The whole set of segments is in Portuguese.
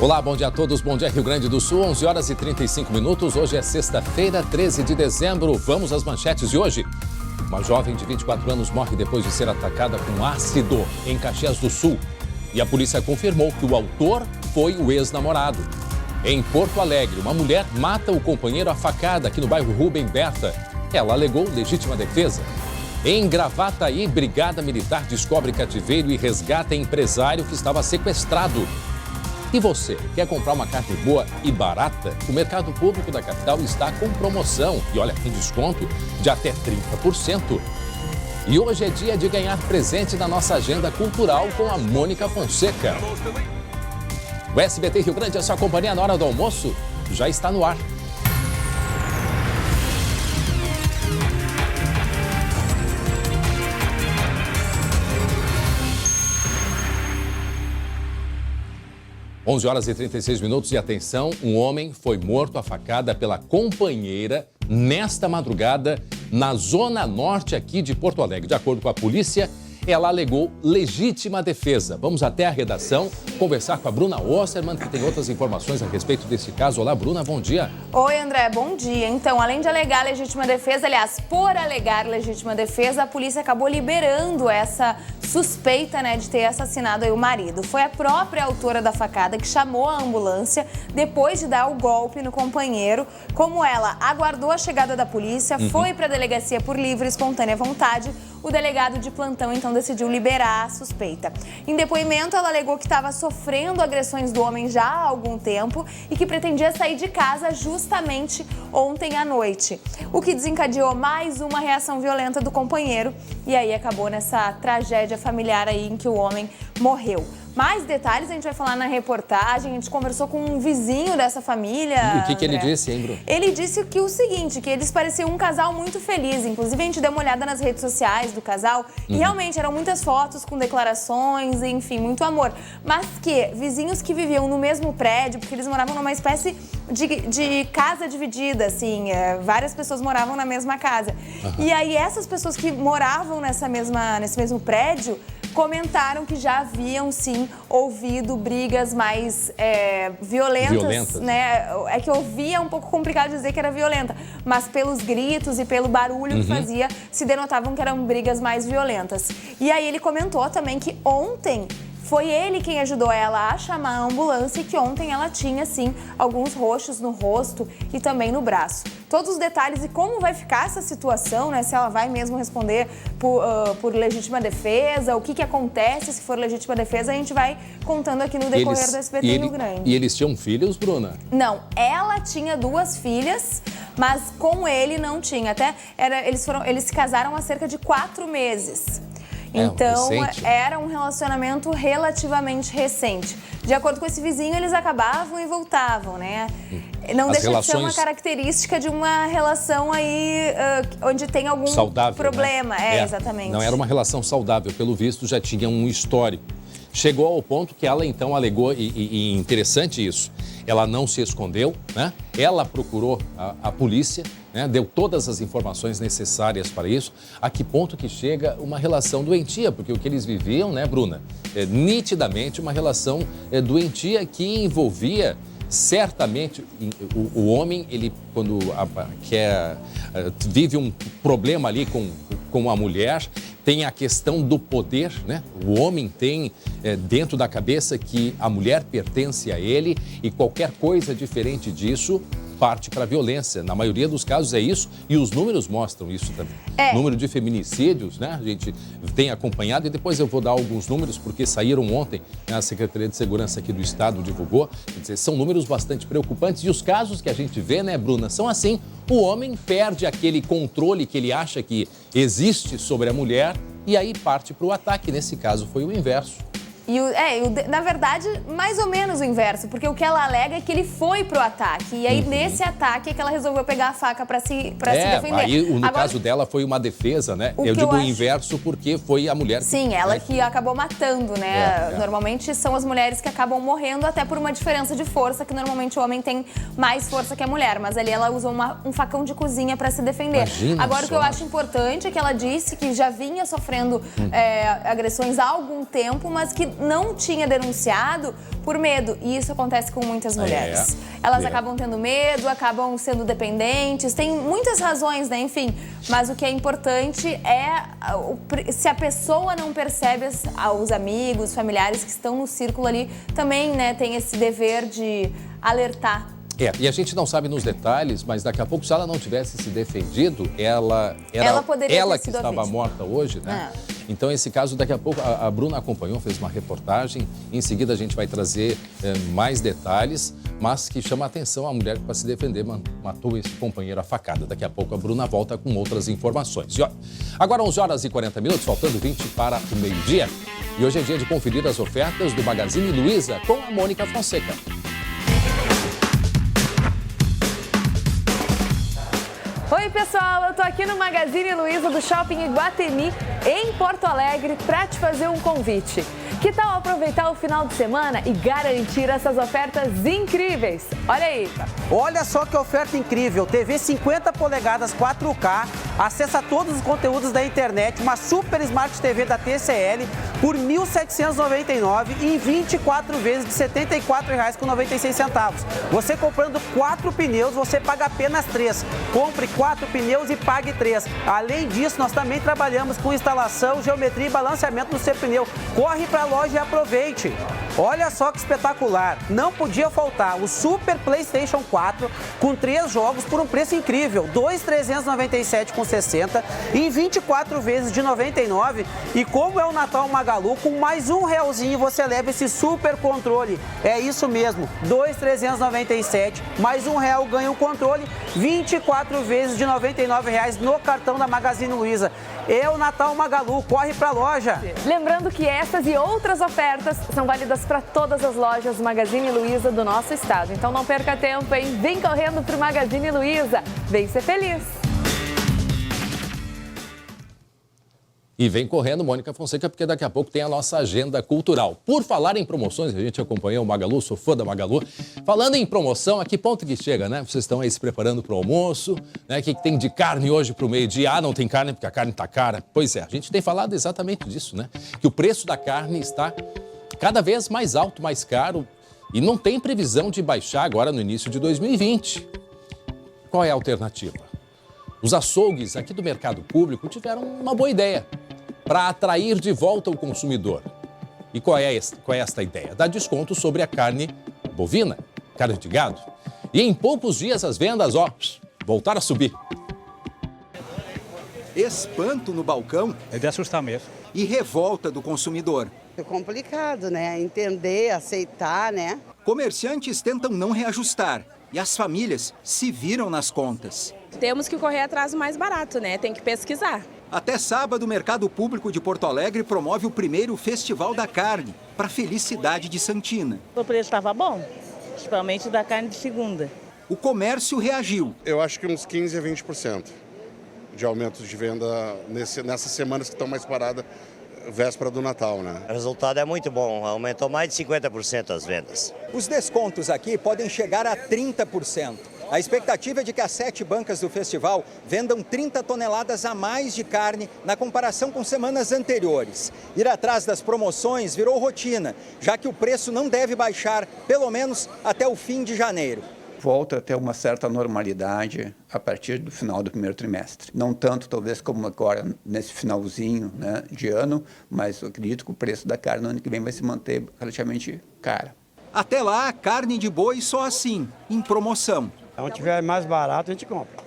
Olá, bom dia a todos, bom dia Rio Grande do Sul, 11 horas e 35 minutos, hoje é sexta-feira, 13 de dezembro, vamos às manchetes de hoje. Uma jovem de 24 anos morre depois de ser atacada com ácido em Caxias do Sul. E a polícia confirmou que o autor foi o ex-namorado. Em Porto Alegre, uma mulher mata o companheiro à facada aqui no bairro Rubem Berta. Ela alegou legítima defesa. Em Gravataí, Brigada Militar descobre cativeiro e resgata empresário que estava sequestrado. E você, quer comprar uma carne boa e barata? O mercado público da capital está com promoção. E olha, tem desconto de até 30%. E hoje é dia de ganhar presente na nossa agenda cultural com a Mônica Fonseca. O SBT Rio Grande, a sua companhia na hora do almoço, já está no ar. Onze horas e 36 minutos e atenção, um homem foi morto à facada pela companheira nesta madrugada na zona norte aqui de Porto Alegre. De acordo com a polícia, ela alegou legítima defesa. Vamos até a redação conversar com a Bruna Osterman, que tem outras informações a respeito desse caso. Olá, Bruna, bom dia. Oi, André, bom dia. Então, além de alegar legítima defesa, aliás, por alegar legítima defesa, a polícia acabou liberando essa suspeita, de ter assassinado aí o marido. Foi a própria autora da facada que chamou a ambulância depois de dar o golpe no companheiro. Como ela aguardou a chegada da polícia, foi para a delegacia por livre e espontânea vontade, o delegado de plantão então decidiu liberar a suspeita. Em depoimento, ela alegou que estava sofrendo agressões do homem já há algum tempo e que pretendia sair de casa justamente ontem à noite. O que desencadeou mais uma reação violenta do companheiro e aí acabou nessa tragédia familiar aí em que o homem morreu. Mais detalhes a gente vai falar na reportagem. A gente conversou com um vizinho dessa família. E o que ele disse, hein, Bruno? Ele disse que o seguinte, que eles pareciam um casal muito feliz. Inclusive, a gente deu uma olhada nas redes sociais do casal e realmente eram muitas fotos com declarações, enfim, muito amor. Mas que vizinhos que viviam no mesmo prédio, porque eles moravam numa espécie de casa dividida, assim, várias pessoas moravam na mesma casa. E aí, essas pessoas que moravam nesse mesmo prédio comentaram que já haviam, sim, ouvido brigas mais violentas, né? É que ouvia, é um pouco complicado dizer que era violenta, mas pelos gritos e pelo barulho que fazia, se denotavam que eram brigas mais violentas. E aí ele comentou também que ontem foi ele quem ajudou ela a chamar a ambulância e que ontem ela tinha, sim, alguns roxos no rosto e também no braço. Todos os detalhes e como vai ficar essa situação, se ela vai mesmo responder por legítima defesa, o que acontece se for legítima defesa, a gente vai contando aqui no decorrer do SBT Rio Grande. E eles tinham filhos, Bruna? Não, ela tinha 2 filhas, mas com ele não tinha. Eles se casaram há cerca de 4 meses. Então, era um relacionamento relativamente recente. De acordo com esse vizinho, eles acabavam e voltavam, né? Não deixa de ser uma característica de uma relação aí onde tem algum saudável, problema. Né? Exatamente. Não era uma relação saudável, pelo visto já tinha um histórico. Chegou ao ponto que ela então alegou, e interessante isso, ela não se escondeu, né? Ela procurou a polícia, né? Deu todas as informações necessárias para isso. A que ponto que chega uma relação doentia, porque o que eles viviam, né, Bruna, é nitidamente uma relação doentia que envolvia certamente o homem, ele quando vive um problema ali com a mulher, tem a questão do poder, né? O homem tem dentro da cabeça que a mulher pertence a ele e qualquer coisa diferente disso parte para a violência. Na maioria dos casos é isso e os números mostram isso também. Número de feminicídios, né? A gente tem acompanhado e depois eu vou dar alguns números porque saíram ontem, né? A Secretaria de Segurança aqui do Estado divulgou. Quer dizer, são números bastante preocupantes e os casos que a gente vê, né, Bruna, são assim. O homem perde aquele controle que ele acha que existe sobre a mulher e aí parte para o ataque. Nesse caso foi o inverso. Na verdade, mais ou menos o inverso, porque o que ela alega é que ele foi pro ataque. E aí, nesse ataque, é que ela resolveu pegar a faca pra se defender. Aí, no caso dela, foi uma defesa, né? Eu digo o inverso porque foi a mulher que... Sim, ela que acabou matando, né? Normalmente são as mulheres que acabam morrendo até por uma diferença de força, que normalmente o homem tem mais força que a mulher. Mas ali ela usou um facão de cozinha pra se defender. Imagina Agora, só. O que eu acho importante é que ela disse que já vinha sofrendo agressões há algum tempo, mas que não tinha denunciado por medo. E isso acontece com muitas mulheres. Elas acabam tendo medo, acabam sendo dependentes, tem muitas razões, né? Enfim, mas o que é importante é se a pessoa não percebe, os amigos, familiares que estão no círculo ali, também, né, tem esse dever de alertar. E a gente não sabe nos detalhes, mas daqui a pouco, se ela não tivesse se defendido, ela que estava morta hoje, né? Então, esse caso, daqui a pouco, a Bruna acompanhou, fez uma reportagem. Em seguida, a gente vai trazer mais detalhes, mas que chama a atenção a mulher que, para se defender, matou esse companheiro a facada. Daqui a pouco, a Bruna volta com outras informações. E, ó, agora, 11 horas e 40 minutos, faltando 20 para o meio-dia. E hoje é dia de conferir as ofertas do Magazine Luiza com a Mônica Fonseca. Oi, pessoal, eu tô aqui no Magazine Luiza do Shopping Iguatemi, em Porto Alegre, para te fazer um convite. Que tal aproveitar o final de semana e garantir essas ofertas incríveis? Olha aí. Olha só que oferta incrível. TV 50 polegadas 4K, acessa todos os conteúdos da internet, uma Super Smart TV da TCL por R$ 1.799 em 24 vezes de R$ 74,96. Você comprando 4 pneus, você paga apenas 3. Compre 4 pneus e pague 3. Além disso, nós também trabalhamos com instalação, geometria e balanceamento do seu pneu. Corre para a loja e aproveite. Olha só que espetacular. Não podia faltar o Super PlayStation 4 com 3 jogos por um preço incrível. R$ 2.397,60 em 24 vezes de R$ 99. E como é o Natal Magalu, com mais um realzinho você leva esse super controle. É isso mesmo, R$ 2.397, mais R$1 ganha o controle, 24 vezes de R$ 99,00 no cartão da Magazine Luiza. É o Natal Magalu, corre pra loja. Lembrando que essas e outras ofertas são válidas para todas as lojas Magazine Luiza do nosso estado. Então não perca tempo, hein? Vem correndo pro Magazine Luiza. Vem ser feliz. E vem correndo, Mônica Fonseca, porque daqui a pouco tem a nossa agenda cultural. Por falar em promoções, a gente acompanhou o Magalu, sou fã da Magalu. Falando em promoção, a que ponto que chega, né? Vocês estão aí se preparando para o almoço, né? O que tem de carne hoje para o meio-dia? Ah, não tem carne porque a carne está cara. Pois é, a gente tem falado exatamente disso, né? Que o preço da carne está cada vez mais alto, mais caro e não tem previsão de baixar agora no início de 2020. Qual é a alternativa? Os açougues aqui do mercado público tiveram uma boa ideia para atrair de volta o consumidor. E qual é esta ideia? Dar desconto sobre a carne bovina, carne de gado. E em poucos dias as vendas, voltaram a subir. Espanto no balcão. É de assustar mesmo. E revolta do consumidor. É complicado, né? Entender, aceitar, né? Comerciantes tentam não reajustar e as famílias se viram nas contas. Temos que correr atrás do mais barato, né? Tem que pesquisar. Até sábado, o Mercado Público de Porto Alegre promove o primeiro Festival da Carne, para a felicidade de Santina. O preço estava bom, principalmente da carne de segunda. O comércio reagiu. Eu acho que uns 15% a 20% de aumento de venda nessas semanas que estão mais paradas, véspera do Natal, né? O resultado é muito bom, aumentou mais de 50% as vendas. Os descontos aqui podem chegar a 30%. A expectativa é de que as 7 bancas do festival vendam 30 toneladas a mais de carne na comparação com semanas anteriores. Ir atrás das promoções virou rotina, já que o preço não deve baixar, pelo menos até o fim de janeiro. Volta a ter uma certa normalidade a partir do final do primeiro trimestre. Não tanto, talvez, como agora, nesse finalzinho, né, de ano, mas eu acredito que o preço da carne no ano que vem vai se manter relativamente cara. Até lá, carne de boi só assim, em promoção. Onde tiver mais barato, a gente compra.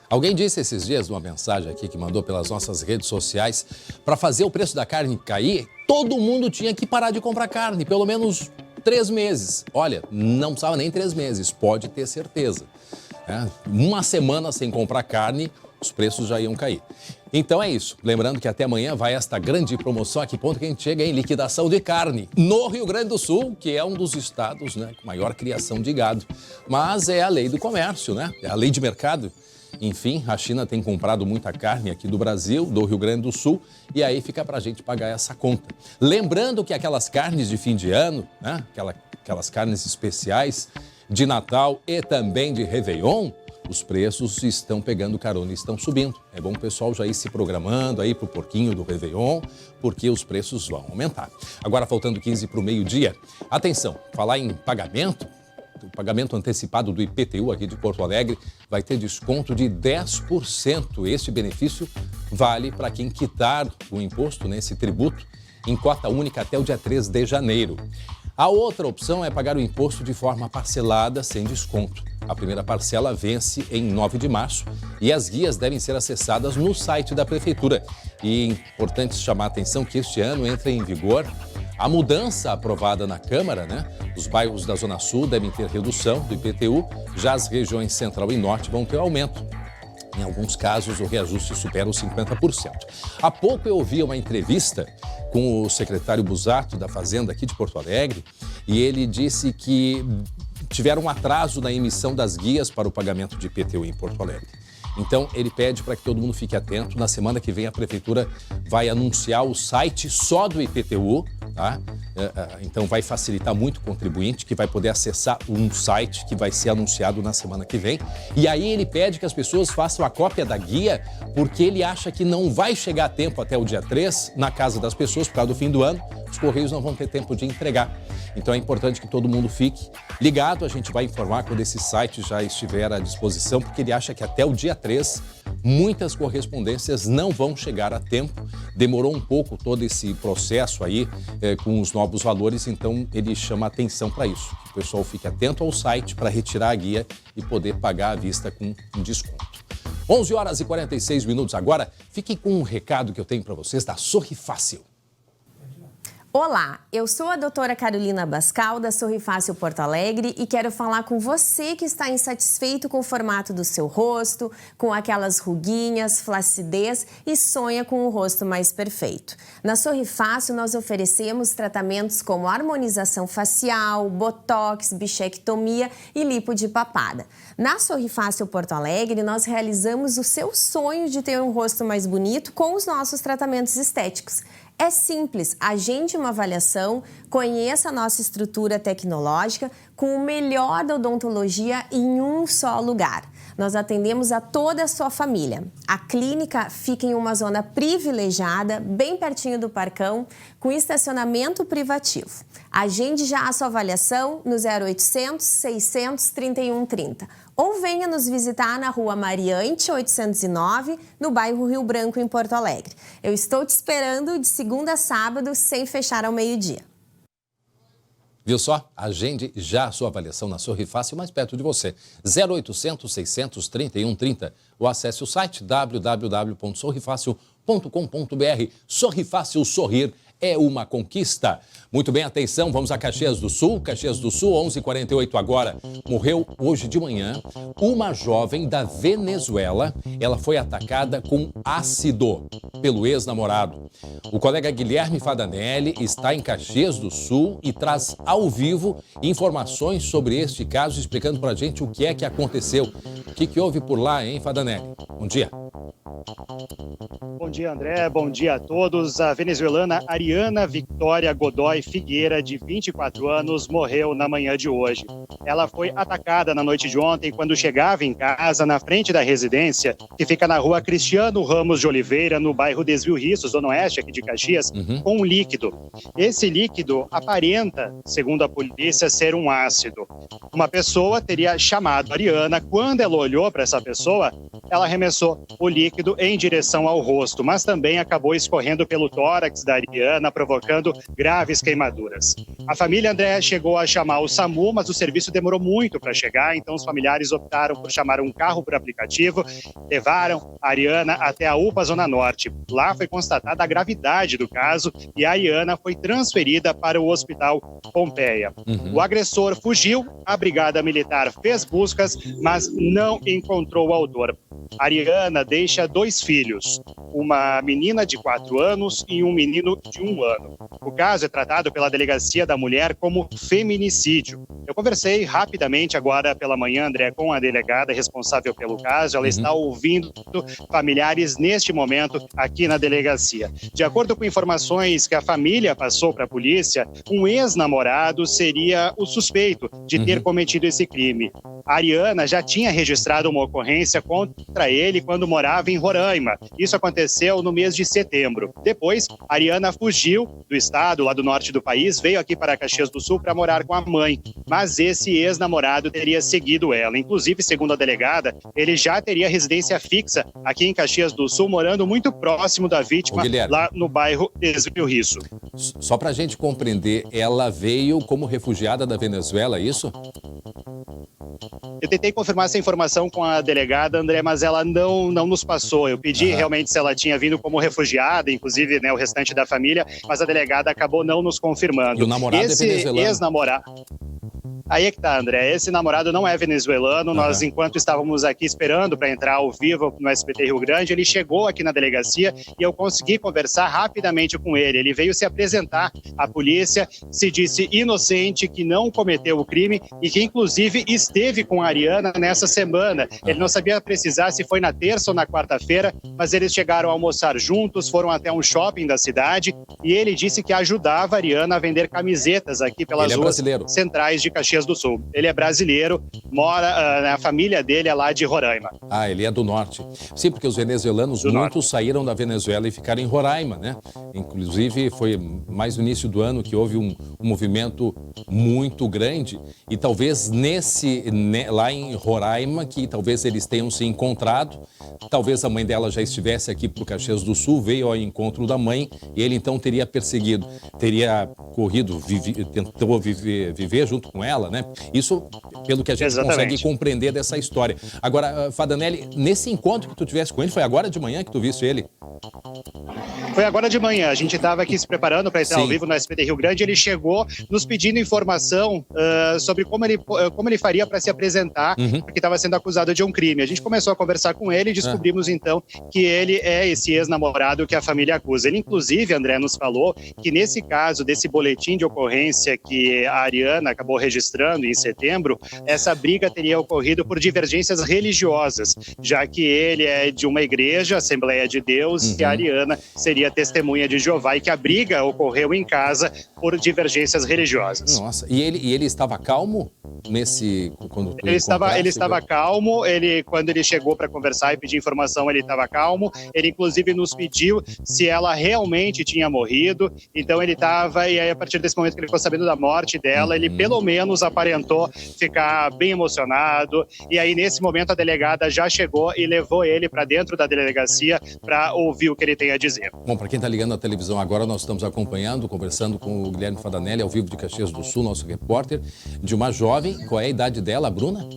Alguém disse esses dias, numa mensagem aqui que mandou pelas nossas redes sociais, para fazer o preço da carne cair, todo mundo tinha que parar de comprar carne, pelo menos 3 meses. Olha, não precisava nem 3 meses, pode ter certeza. Uma semana sem comprar carne, os preços já iam cair. Então é isso. Lembrando que até amanhã vai esta grande promoção. A que ponto que a gente chega em liquidação de carne no Rio Grande do Sul, que é um dos estados, né, com maior criação de gado. Mas é a lei do comércio, né? É a lei de mercado. Enfim, a China tem comprado muita carne aqui do Brasil, do Rio Grande do Sul, e aí fica pra gente pagar essa conta. Lembrando que aquelas carnes de fim de ano, né, aquelas carnes especiais de Natal e também de Réveillon, os preços estão pegando carona e estão subindo. É bom o pessoal já ir se programando aí para o porquinho do Réveillon, porque os preços vão aumentar. Agora, faltando 15 para o meio-dia. Atenção, falar em pagamento, o pagamento antecipado do IPTU aqui de Porto Alegre vai ter desconto de 10%. Este benefício vale para quem quitar o imposto, esse tributo, em cota única até o dia 3 de janeiro. A outra opção é pagar o imposto de forma parcelada, sem desconto. A primeira parcela vence em 9 de março e as guias devem ser acessadas no site da Prefeitura. E é importante chamar a atenção que este ano entra em vigor a mudança aprovada na Câmara, Os bairros da Zona Sul devem ter redução do IPTU, já as regiões Central e Norte vão ter aumento. Em alguns casos, o reajuste supera os 50%. Há pouco eu ouvi uma entrevista com o secretário Busato da Fazenda aqui de Porto Alegre e ele disse que tiveram um atraso na emissão das guias para o pagamento de IPTU em Porto Alegre. Então, ele pede para que todo mundo fique atento. Na semana que vem, a Prefeitura vai anunciar o site só do IPTU, tá? Então, vai facilitar muito o contribuinte, que vai poder acessar um site que vai ser anunciado na semana que vem. E aí, ele pede que as pessoas façam a cópia da guia, porque ele acha que não vai chegar a tempo até o dia 3 na casa das pessoas, por causa do fim do ano. Os Correios não vão ter tempo de entregar. Então, é importante que todo mundo fique ligado. A gente vai informar quando esse site já estiver à disposição, porque ele acha que até o dia 3, muitas correspondências não vão chegar a tempo. Demorou um pouco todo esse processo aí com os novos valores, então ele chama atenção para isso. Que o pessoal fique atento ao site para retirar a guia e poder pagar à vista com um desconto. 11 horas e 46 minutos agora. Fiquem com um recado que eu tenho para vocês da Sorri Fácil. Olá, eu sou a doutora Carolina Bascal, da Sorri Fácil Porto Alegre, e quero falar com você que está insatisfeito com o formato do seu rosto, com aquelas ruguinhas, flacidez e sonha com o rosto mais perfeito. Na Sorri Fácil, nós oferecemos tratamentos como harmonização facial, botox, bichectomia e lipo de papada. Na Sorri Fácil Porto Alegre, nós realizamos o seu sonho de ter um rosto mais bonito com os nossos tratamentos estéticos. É simples, agende uma avaliação, conheça a nossa estrutura tecnológica com o melhor da odontologia em um só lugar. Nós atendemos a toda a sua família. A clínica fica em uma zona privilegiada, bem pertinho do Parcão, com estacionamento privativo. Agende já a sua avaliação no 0800 600 3130. Ou venha nos visitar na Rua Mariante, 809, no bairro Rio Branco, em Porto Alegre. Eu estou te esperando de segunda a sábado, sem fechar ao meio-dia. Viu só? Agende já a sua avaliação na Sorri Fácil, mais perto de você. 0800 600 3130 ou acesse o site www.sorrifacil.com.br. Sorri Fácil, sorrir é uma conquista. Muito bem, atenção, vamos a Caxias do Sul. Caxias do Sul, 11h48 agora. Morreu hoje de manhã uma jovem da Venezuela. Ela foi atacada com ácido pelo ex-namorado. O colega Guilherme Fadanelli está em Caxias do Sul e traz ao vivo informações sobre este caso, explicando pra gente o que é que aconteceu. O que houve por lá, hein, Fadanelli? Bom dia. Bom dia, André. Bom dia a todos. A venezuelana Ariana Victoria Godoy Figueira, de 24 anos, morreu na manhã de hoje. Ela foi atacada na noite de ontem quando chegava em casa, na frente da residência, que fica na rua Cristiano Ramos de Oliveira, no bairro Desvio Riços, zona oeste aqui de Caxias, com um líquido. Esse líquido aparenta, segundo a polícia, ser um ácido. Uma pessoa teria chamado a Ariana. Quando ela olhou para essa pessoa, ela arremessou o líquido em direção ao rosto, mas também acabou escorrendo pelo tórax da Ariana, provocando graves queimaduras. A família, André, chegou a chamar o SAMU, mas o serviço demorou muito para chegar, então os familiares optaram por chamar um carro por aplicativo, levaram a Ariana até a UPA Zona Norte. Lá foi constatada a gravidade do caso e a Ariana foi transferida para o Hospital Pompeia. O agressor fugiu, a Brigada Militar fez buscas, mas não encontrou o autor. Ariana deixa 2 filhos, uma menina de 4 anos e um menino de 1 ano. O caso é tratado pela Delegacia da Mulher como feminicídio. Eu conversei rapidamente agora pela manhã, André, com a delegada responsável pelo caso. Ela está ouvindo familiares neste momento aqui na delegacia. De acordo com informações que a família passou para a polícia, um ex-namorado seria o suspeito de ter cometido esse crime. A Ariana já tinha registrado uma ocorrência contra ele quando morava em Roraima. Isso aconteceu no mês de setembro. Depois, a Ariana fugiu do estado, lá do norte do país, veio aqui para Caxias do Sul para morar com a mãe. Mas esse ex-namorado teria seguido ela. Inclusive, segundo a delegada, ele já teria residência fixa aqui em Caxias do Sul, morando muito próximo da vítima, lá no bairro Desvio Risso. Só para a gente compreender, ela veio como refugiada da Venezuela, é isso? Eu tentei confirmar essa informação com a delegada, André, mas ela não nos passou. Eu pedi realmente se ela tinha vindo como refugiada, inclusive, né, o restante da família, mas a delegada acabou não nos confirmando. E o namorado é venezuelano? Ex-namorado... Aí é que tá, André. Esse namorado não é venezuelano. Nós, enquanto estávamos aqui esperando para entrar ao vivo no SBT Rio Grande, ele chegou aqui na delegacia e eu consegui conversar rapidamente com ele. Ele veio se apresentar à polícia, se disse inocente, que não cometeu o crime e que, inclusive, esteve com a Ariana nessa semana. Ele não sabia precisar se foi na terça ou na quarta-feira, mas eles chegaram a almoçar juntos, foram até um shopping da cidade e ele disse que ajudava a Ariana a vender camisetas aqui pelas ruas centrais de Caxias do Sul. Ele é brasileiro, mora, a família dele é lá de Roraima. Ah, ele é do norte. Sim, porque os venezuelanos, muitos saíram da Venezuela e ficaram em Roraima, né? Inclusive, foi mais no início do ano que houve um movimento muito grande e talvez lá em Roraima, que talvez eles tenham se encontrado, talvez a mãe dela já estivesse aqui para o Caxias do Sul, veio ao encontro da mãe e ele então teria perseguido, teria corrido, tentou viver junto com ela, né? Isso pelo que a gente consegue compreender dessa história. Agora, Fadanelli, nesse encontro que tu tivesse com ele, foi agora de manhã que tu viste ele? Foi agora de manhã. A gente estava aqui se preparando para entrar ao vivo no SBT Rio Grande. Ele chegou nos pedindo informação sobre como ele faria para se apresentar, porque estava sendo acusado de um crime. A gente começou a conversar com ele e descobrimos então que ele é esse ex-namorado que a família acusa. Ele, inclusive, André, nos falou que nesse caso desse boletim de ocorrência que a Ariana acabou registrando em setembro, essa briga teria ocorrido por divergências religiosas, já que ele é de uma igreja, Assembleia de Deus, e a Ariana seria testemunha de Jeová, e que a briga ocorreu em casa por divergências religiosas. Nossa, e ele estava calmo quando ele estava calmo. Quando ele chegou para conversar e pedir informação, ele estava calmo. Ele inclusive nos pediu se ela realmente tinha morrido. Então ele estava, e aí a partir desse momento que ele ficou sabendo da morte dela, ele pelo menos aparentou ficar bem emocionado. E aí nesse momento a delegada já chegou e levou ele para dentro da delegacia para ouvir o que ele tem a dizer. Bom, para quem está ligando na televisão agora, nós estamos acompanhando, conversando com o Guilherme Fadanelli, ao vivo de Caxias do Sul, nosso repórter, de uma jovem. Qual é a idade dela, Bruna?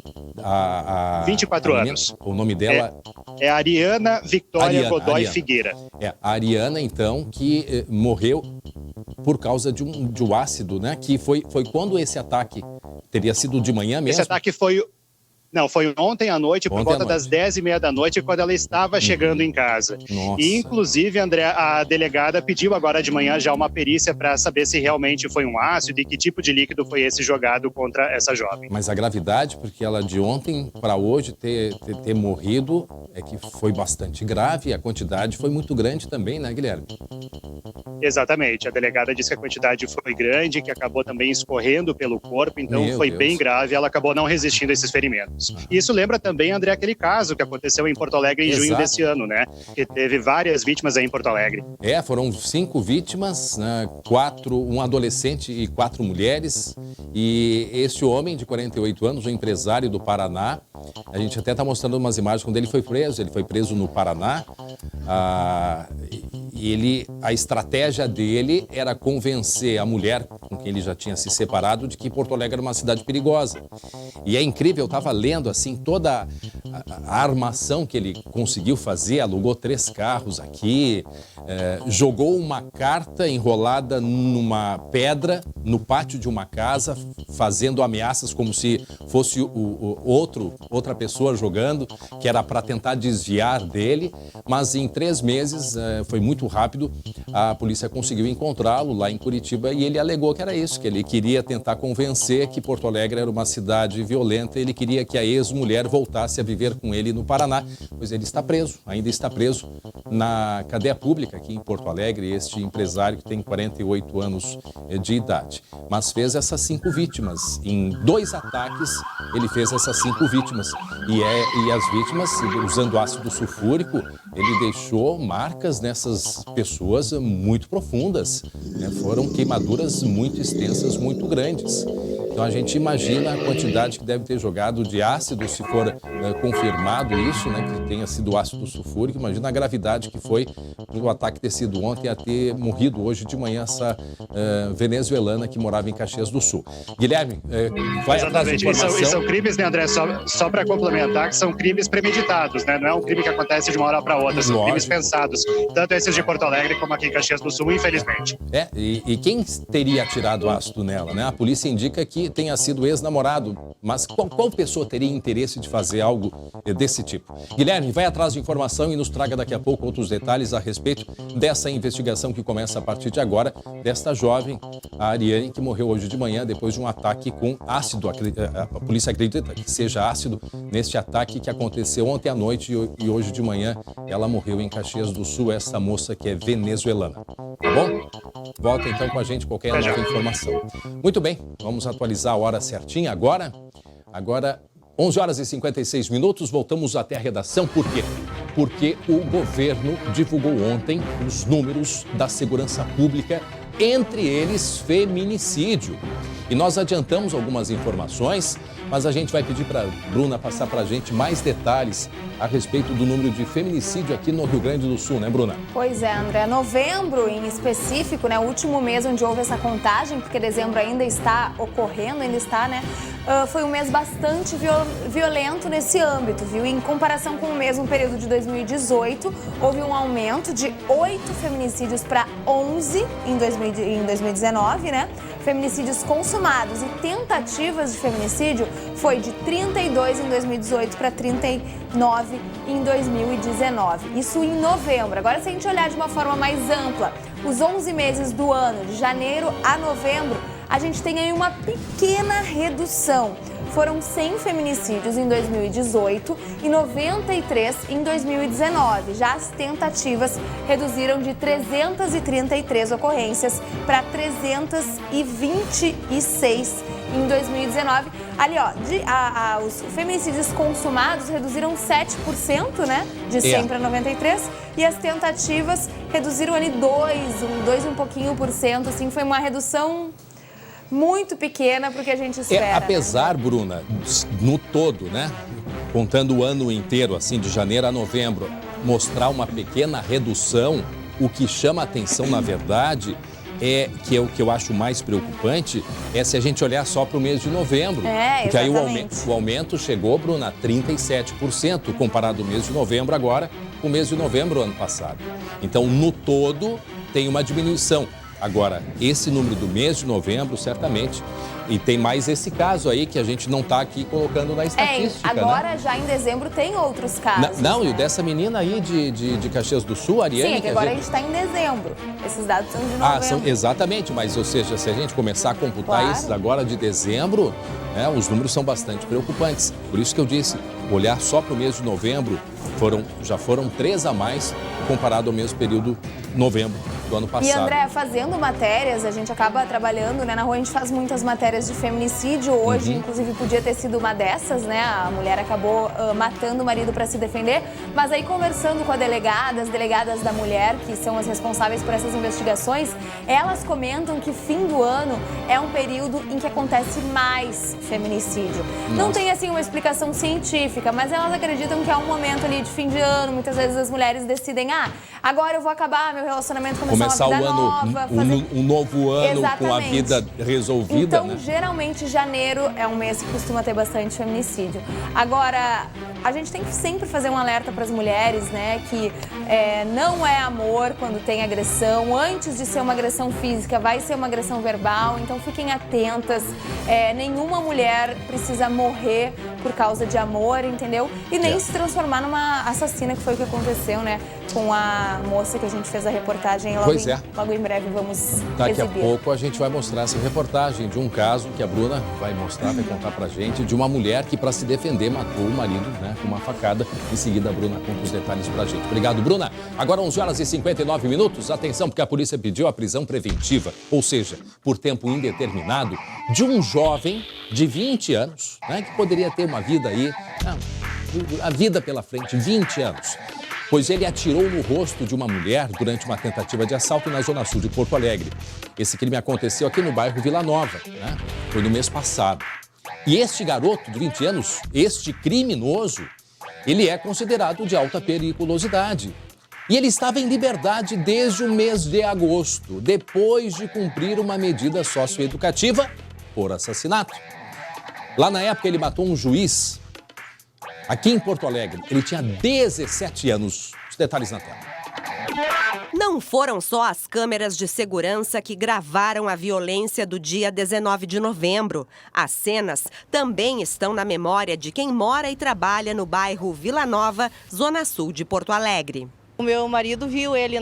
24 anos. O nome dela? É Ariana Victoria Godoy Figueira. É, a Ariana, então, que morreu por causa de um ácido, né? Que foi quando esse ataque teria sido de manhã mesmo? Esse ataque foi ontem à noite, por volta das 10h30 da noite, quando ela estava chegando em casa. Nossa. E, inclusive, André, a delegada pediu agora de manhã já uma perícia para saber se realmente foi um ácido e que tipo de líquido foi esse jogado contra essa jovem. Mas a gravidade, porque ela de ontem para hoje ter morrido, é que foi bastante grave, a quantidade foi muito grande também, né, Guilherme? Exatamente. A delegada disse que a quantidade foi grande, que acabou também escorrendo pelo corpo, então foi bem grave, ela acabou não resistindo a esses ferimentos. Isso lembra também, André, aquele caso que aconteceu em Porto Alegre em junho desse ano, né? Que teve várias vítimas aí em Porto Alegre. Foram 5 vítimas, né? 1 adolescente e 4 mulheres. E esse homem de 48 anos, um empresário do Paraná, a gente até está mostrando umas imagens quando ele foi preso. Ele foi preso no Paraná. E a estratégia dele era convencer a mulher com quem ele já tinha se separado de que Porto Alegre era uma cidade perigosa. E é incrível, eu estava lendo assim toda a armação que ele conseguiu fazer, alugou 3 carros aqui, jogou uma carta enrolada numa pedra no pátio de uma casa, fazendo ameaças como se fosse outra pessoa jogando, que era para tentar desviar dele, mas em 3 meses, foi muito rápido, a polícia conseguiu encontrá-lo lá em Curitiba e ele alegou que era isso, que ele queria tentar convencer que Porto Alegre era uma cidade violenta, ele queria que a ex-mulher voltasse a viver com ele no Paraná, pois ele está preso, ainda está preso na cadeia pública aqui em Porto Alegre, este empresário que tem 48 anos de idade, mas fez essas 5 vítimas. Em 2 ataques, ele fez essas 5 vítimas. E as vítimas, usando ácido sulfúrico, ele deixou marcas nessas pessoas muito profundas, né? Foram queimaduras muito extensas, muito grandes. Então a gente imagina a quantidade que deve ter jogado de ácido, se for confirmado isso, né, que tenha sido ácido sulfúrico. Imagina a gravidade que foi o ataque ter sido ontem a ter morrido hoje de manhã essa venezuelana que morava em Caxias do Sul. Guilherme, vai atrás de informação. E são crimes, né, André? Só para complementar, que são crimes premeditados, né? Não é um crime que acontece de uma hora para outra, são crimes pensados. Tanto esses de Porto Alegre como aqui em Caxias do Sul, infelizmente. E quem teria atirado ácido nela, né? A polícia indica que tenha sido ex-namorado, mas qual pessoa teria interesse de fazer algo desse tipo? Guilherme, vai atrás de informação e nos traga daqui a pouco outros detalhes a respeito dessa investigação que começa a partir de agora, desta jovem, a Ariane, que morreu hoje de manhã depois de um ataque com ácido. A polícia acredita que seja ácido neste ataque que aconteceu ontem à noite e hoje de manhã ela morreu em Caxias do Sul, essa moça que é venezuelana. Tá bom? Volta então com a gente qualquer nova informação. Muito bem, vamos atualizar a hora certinha agora. Agora, 11 horas e 56 minutos, voltamos até a redação. Por quê? Porque o governo divulgou ontem os números da segurança pública, entre eles feminicídio. E nós adiantamos algumas informações, mas a gente vai pedir para a Bruna passar para a gente mais detalhes a respeito do número de feminicídio aqui no Rio Grande do Sul, né, Bruna? Pois é, André. Novembro, em específico, né, o último mês onde houve essa contagem, porque dezembro ainda está ocorrendo, ainda está, né, foi um mês bastante violento nesse âmbito, viu? Em comparação com o mesmo período de 2018, houve um aumento de 8 feminicídios para 11 em 2019, né? Feminicídios consumados e tentativas de feminicídio foi de 32 em 2018 para 39 em 2019. Isso em novembro. Agora, se a gente olhar de uma forma mais ampla, os 11 meses do ano, de janeiro a novembro, a gente tem aí uma pequena redução. Foram 100 feminicídios em 2018 e 93 em 2019. Já as tentativas reduziram de 333 ocorrências para 326 em 2019. Ali, ó, os feminicídios consumados reduziram 7%, né? De 100 para 93. E as tentativas reduziram ali 2 e um pouquinho por cento. Assim, foi uma redução muito pequena para o que a gente espera. Apesar, né, Bruna, no todo, né, contando o ano inteiro, assim, de janeiro a novembro, mostrar uma pequena redução, o que chama a atenção, na verdade, que é o que eu acho mais preocupante, é se a gente olhar só para o mês de novembro. Porque aí o aumento chegou, Bruna, a 37%, comparado ao mês de novembro agora com o mês de novembro ano passado. Então, no todo, tem uma diminuição. Agora, esse número do mês de novembro, certamente, e tem mais esse caso aí que a gente não está aqui colocando na estatística, agora, né? Já em dezembro, tem outros casos. Não, e o dessa menina aí de Caxias do Sul, Ariane... Sim, que agora a gente está em dezembro. Esses dados são de novembro. Exatamente, mas, ou seja, se a gente começar a computar esses agora de dezembro, né, os números são bastante preocupantes. Por isso que eu disse, olhar só para o mês de novembro, já foram 3 a mais comparado ao mesmo período novembro do ano passado. E, André, fazendo matérias, a gente acaba trabalhando, né? Na rua a gente faz muitas matérias de feminicídio. Hoje, inclusive, podia ter sido uma dessas, né? A mulher acabou matando o marido para se defender. Mas aí, conversando com as delegadas da mulher, que são as responsáveis por essas investigações, elas comentam que fim do ano é um período em que acontece mais feminicídio. Nossa. Não tem, assim, uma explicação científica, mas elas acreditam que é um momento ali de fim de ano. Muitas vezes as mulheres decidem, agora eu vou acabar meu relacionamento com a minha começar uma vida o ano, nova. um novo ano com a Exatamente. vida resolvida, Então, né? geralmente, janeiro é um mês que costuma ter bastante feminicídio. Agora, a gente tem que sempre fazer um alerta para as mulheres, né? Que não é amor quando tem agressão. Antes de ser uma agressão física, vai ser uma agressão verbal. Então, fiquem atentas. Nenhuma mulher precisa morrer por causa de amor, entendeu? E nem se transformar numa assassina, que foi o que aconteceu, né? Com a moça que a gente fez a reportagem. Logo em breve vamos Daqui exibir. a pouco a gente vai mostrar essa reportagem de um caso que a Bruna vai mostrar, vai contar pra gente, de uma mulher que, para se defender, matou o marido, né, com uma facada. Em seguida, a Bruna conta os detalhes pra gente. Obrigado, Bruna. Agora 11h59. Atenção, porque a polícia pediu a prisão preventiva, ou seja, por tempo indeterminado, de um jovem de 20 anos, né, que poderia ter uma vida aí, a vida pela frente, 20 anos. Pois ele atirou no rosto de uma mulher durante uma tentativa de assalto na zona sul de Porto Alegre. Esse crime aconteceu aqui no bairro Vila Nova, né? Foi no mês passado. E este garoto de 20 anos, este criminoso, ele é considerado de alta periculosidade. E ele estava em liberdade desde o mês de agosto, depois de cumprir uma medida socioeducativa por assassinato. Lá na época ele matou um juiz. Aqui em Porto Alegre, ele tinha 17 anos. Os detalhes na tela. Não foram só as câmeras de segurança que gravaram a violência do dia 19 de novembro. As cenas também estão na memória de quem mora e trabalha no bairro Vila Nova, zona sul de Porto Alegre. O meu marido viu ele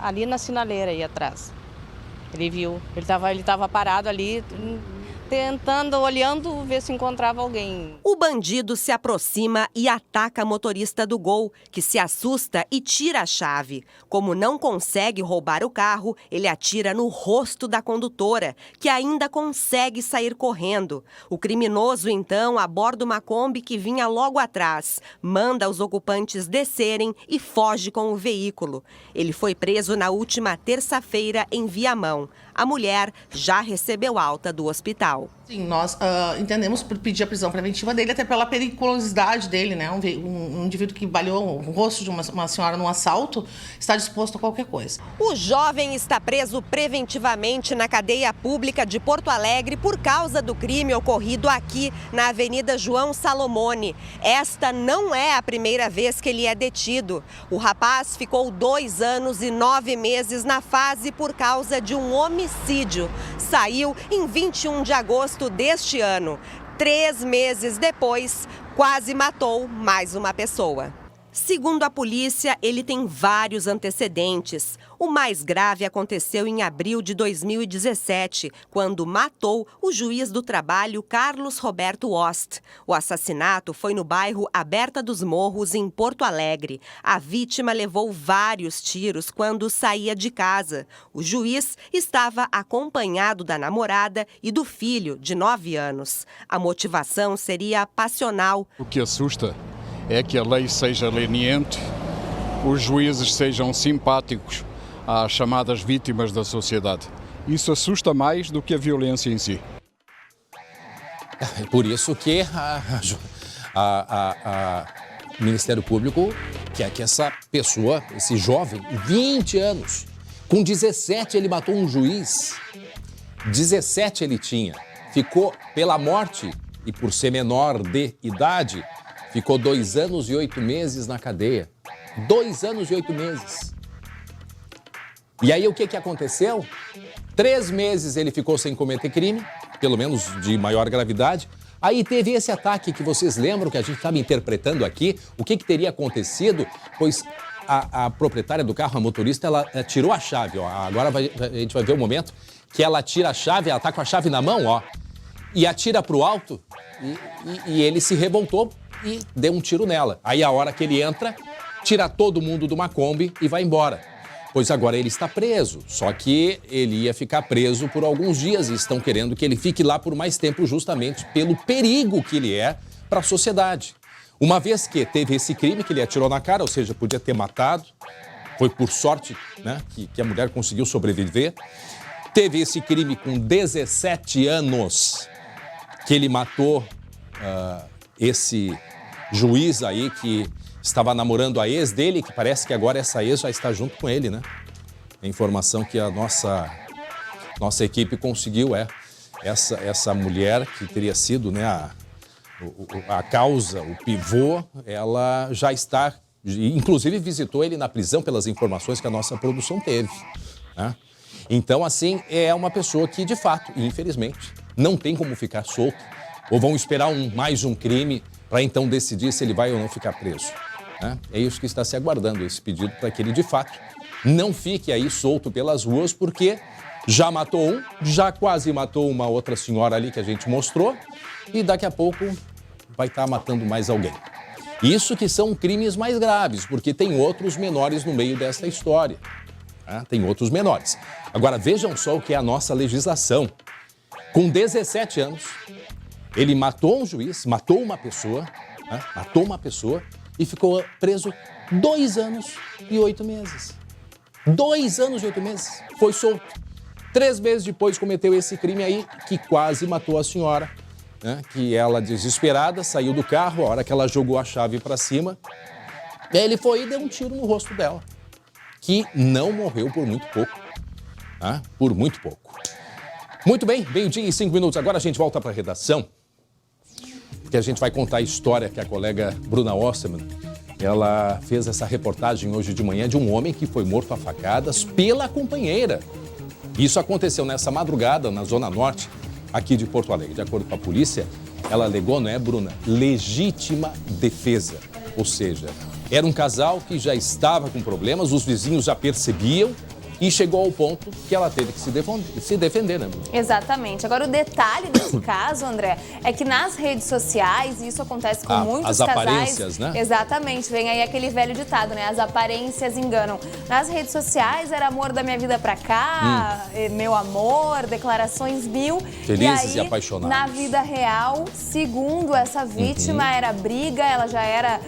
ali na sinaleira aí atrás. Ele viu, ele estava parado ali, olhando, ver se encontrava alguém. O bandido se aproxima e ataca a motorista do Gol, que se assusta e tira a chave. Como não consegue roubar o carro, ele atira no rosto da condutora, que ainda consegue sair correndo. O criminoso, então, aborda uma Kombi que vinha logo atrás, manda os ocupantes descerem e foge com o veículo. Ele foi preso na última terça-feira em Viamão. A mulher já recebeu alta do hospital. Sim, nós entendemos por pedir a prisão preventiva dele, até pela periculosidade dele, né? Um indivíduo que baleou o rosto de uma senhora num assalto está disposto a qualquer coisa. O jovem está preso preventivamente na cadeia pública de Porto Alegre por causa do crime ocorrido aqui na Avenida João Salomone. Esta não é a primeira vez que ele é detido. O rapaz ficou 2 anos e 9 meses na fase por causa de um homicídio. Saiu em 21 de agosto deste ano. 3 meses depois, quase matou mais uma pessoa. Segundo a polícia, ele tem vários antecedentes. O mais grave aconteceu em abril de 2017, quando matou o juiz do trabalho Carlos Roberto Ost. O assassinato foi no bairro Aberta dos Morros, em Porto Alegre. A vítima levou vários tiros quando saía de casa. O juiz estava acompanhado da namorada e do filho, de 9 anos. A motivação seria passional. O que assusta é que a lei seja leniente, os juízes sejam simpáticos às chamadas vítimas da sociedade. Isso assusta mais do que a violência em si. É por isso que o Ministério Público quer que essa pessoa, esse jovem, 20 anos, com 17 ele matou um juiz, 17 ele tinha, ficou pela morte e por ser menor de idade, ficou 2 anos e 8 meses na cadeia. 2 anos e 8 meses. E aí o que aconteceu? 3 meses ele ficou sem cometer crime, pelo menos de maior gravidade. Aí teve esse ataque que vocês lembram que a gente estava interpretando aqui. O que teria acontecido? Pois a proprietária do carro, a motorista, ela tirou a chave. Ó. Agora a gente vai ver o momento que ela tira a chave, ela está com a chave na mão, ó, e atira para o alto e ele se revoltou e deu um tiro nela. Aí a hora que ele entra, tira todo mundo de uma Kombi e vai embora. Pois agora ele está preso, só que ele ia ficar preso por alguns dias e estão querendo que ele fique lá por mais tempo justamente pelo perigo que ele é para a sociedade. Uma vez que teve esse crime que ele atirou na cara, ou seja, podia ter matado, foi por sorte, né, que a mulher conseguiu sobreviver. Teve esse crime com 17 anos que ele matou esse juiz aí que estava namorando a ex dele, que parece que agora essa ex já está junto com ele, né? A informação que a nossa equipe conseguiu essa mulher que teria sido, né, a causa, o pivô, ela já está, inclusive visitou ele na prisão pelas informações que a nossa produção teve, né? Então, assim, é uma pessoa que, de fato, infelizmente, não tem como ficar solto, ou vão esperar mais um crime para então decidir se ele vai ou não ficar preso, né? É isso que está se aguardando, esse pedido para que ele, de fato, não fique aí solto pelas ruas, porque já matou já quase matou uma outra senhora ali que a gente mostrou, e daqui a pouco vai estar matando mais alguém. Isso que são crimes mais graves, porque tem outros menores no meio dessa história. Né? Tem outros menores. Agora, vejam só o que é a nossa legislação. Com 17 anos, ele matou um juiz, matou uma pessoa, né? Matou uma pessoa e ficou preso 2 anos e 8 meses. 2 anos e 8 meses. Foi solto. 3 meses depois cometeu esse crime aí, que quase matou a senhora, né? Que ela, desesperada, saiu do carro, a hora que ela jogou a chave para cima, aí ele foi e deu um tiro no rosto dela, que não morreu por muito pouco, tá? Por muito pouco. Muito bem, 12:05. Agora a gente volta para a redação, que a gente vai contar a história que a colega Bruna Osterman, ela fez essa reportagem hoje de manhã de um homem que foi morto a facadas pela companheira. Isso aconteceu nessa madrugada na Zona Norte, aqui de Porto Alegre. De acordo com a polícia, ela alegou, não é, Bruna? Legítima defesa. Ou seja, era um casal que já estava com problemas, os vizinhos já percebiam e chegou ao ponto que ela teve que se defender, né, Bruna? Exatamente. Agora, o detalhe desse caso, André, é que nas redes sociais, e isso acontece com muitos casais... As aparências, né? Exatamente. Vem aí aquele velho ditado, né? As aparências enganam. Nas redes sociais, era amor da minha vida pra cá, meu amor, declarações mil. Felizes e apaixonados. Na vida real, segundo essa vítima, era briga, ela já era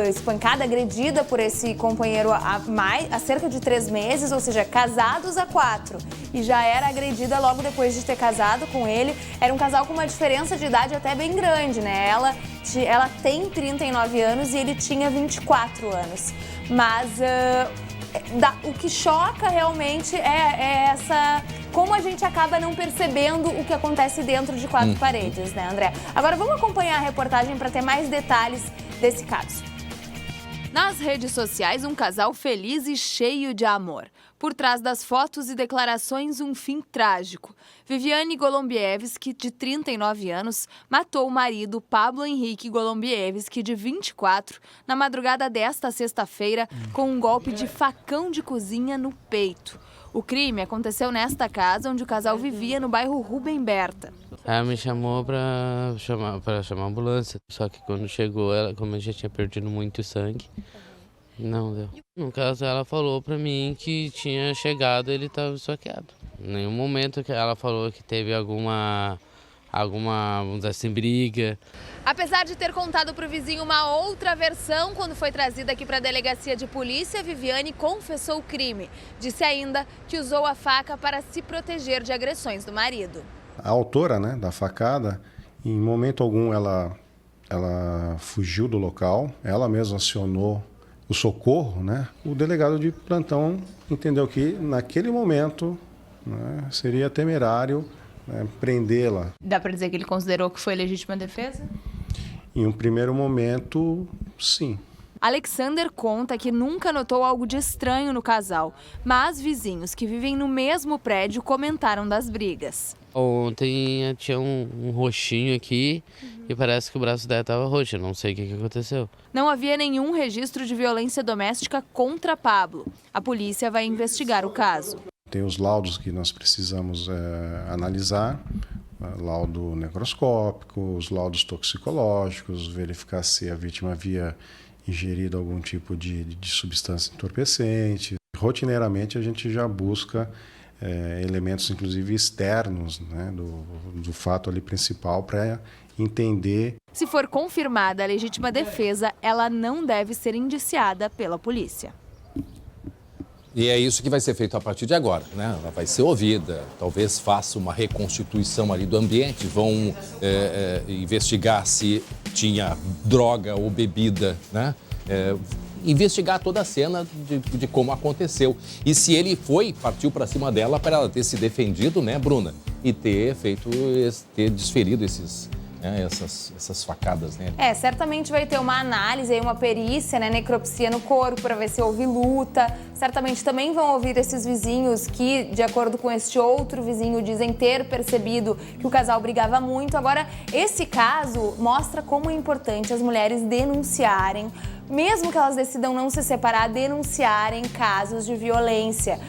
espancada, agredida por esse companheiro há cerca de 3 meses, ou seja, casados há 4, e já era agredida logo depois de ter casado com ele. Era um casal com uma diferença de idade até bem grande, né? Ela tem 39 anos e ele tinha 24 anos. Mas o que choca realmente é essa... Como a gente acaba não percebendo o que acontece dentro de 4 paredes, né, André? Agora vamos acompanhar a reportagem para ter mais detalhes desse caso. Nas redes sociais, um casal feliz e cheio de amor. Por trás das fotos e declarações, um fim trágico. Viviane Golombieski, de 39 anos, matou o marido Pablo Henrique Golombieski, de 24, na madrugada desta sexta-feira, com um golpe de facão de cozinha no peito. O crime aconteceu nesta casa, onde o casal vivia no bairro Rubem Berta. Ela me chamou para chamar a ambulância, só que quando chegou, como eu já tinha perdido muito sangue, não deu. No caso, ela falou para mim que tinha chegado e ele estava esfaqueado. Em nenhum momento que ela falou que teve alguma, vamos dizer assim, briga. Apesar de ter contado para o vizinho uma outra versão, quando foi trazida aqui para a delegacia de polícia, Viviane confessou o crime. Disse ainda que usou a faca para se proteger de agressões do marido. A autora, né, da facada, em momento algum ela fugiu do local, ela mesma acionou o socorro, né? O delegado de plantão entendeu que naquele momento, né, seria temerário, né, prendê-la. Dá para dizer que ele considerou que foi legítima defesa? Em um primeiro momento, sim. Alexander conta que nunca notou algo de estranho no casal, mas vizinhos que vivem no mesmo prédio comentaram das brigas. Ontem tinha um roxinho aqui e parece que o braço dela estava roxo, eu não sei o que aconteceu. Não havia nenhum registro de violência doméstica contra Pablo. A polícia vai investigar o caso. Tem os laudos que nós precisamos analisar, laudo necroscópico, os laudos toxicológicos, verificar se a vítima havia ingerido algum tipo de substância entorpecente. Rotineiramente a gente já busca elementos, inclusive externos, né, do fato ali principal para entender. Se for confirmada a legítima defesa, ela não deve ser indiciada pela polícia. E é isso que vai ser feito a partir de agora, né? Ela vai ser ouvida, talvez faça uma reconstituição ali do ambiente, vão investigar se tinha droga ou bebida, né? investigar toda a cena de como aconteceu. E se ele partiu para cima dela para ela ter se defendido, né, Bruna? E ter desferido essas facadas, né? Certamente vai ter uma análise, uma perícia, né, necropsia no corpo para ver se houve luta. Certamente também vão ouvir esses vizinhos que, de acordo com este outro vizinho, dizem ter percebido que o casal brigava muito. Agora, esse caso mostra como é importante as mulheres denunciarem, mesmo que elas decidam não se separar, denunciarem casos de violência,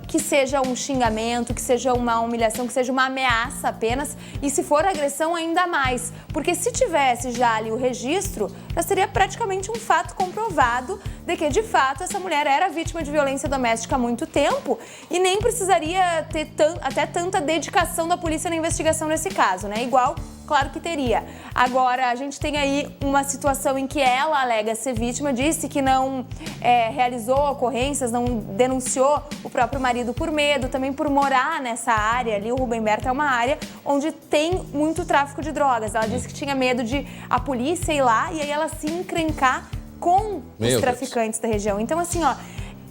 que seja um xingamento, que seja uma humilhação, que seja uma ameaça apenas, e se for agressão ainda mais, porque se tivesse já ali o registro, já seria praticamente um fato comprovado de que de fato essa mulher era vítima de violência doméstica há muito tempo e nem precisaria ter até tanta dedicação da polícia na investigação desse caso, né? Igual, claro que teria. Agora, a gente tem aí uma situação em que ela alega ser vítima, disse que não realizou ocorrências, não denunciou o próprio marido por medo, também por morar nessa área ali. O Rubem Berta é uma área onde tem muito tráfico de drogas. Ela disse que tinha medo de a polícia ir lá e aí ela se encrencar com os traficantes da região. Então, assim,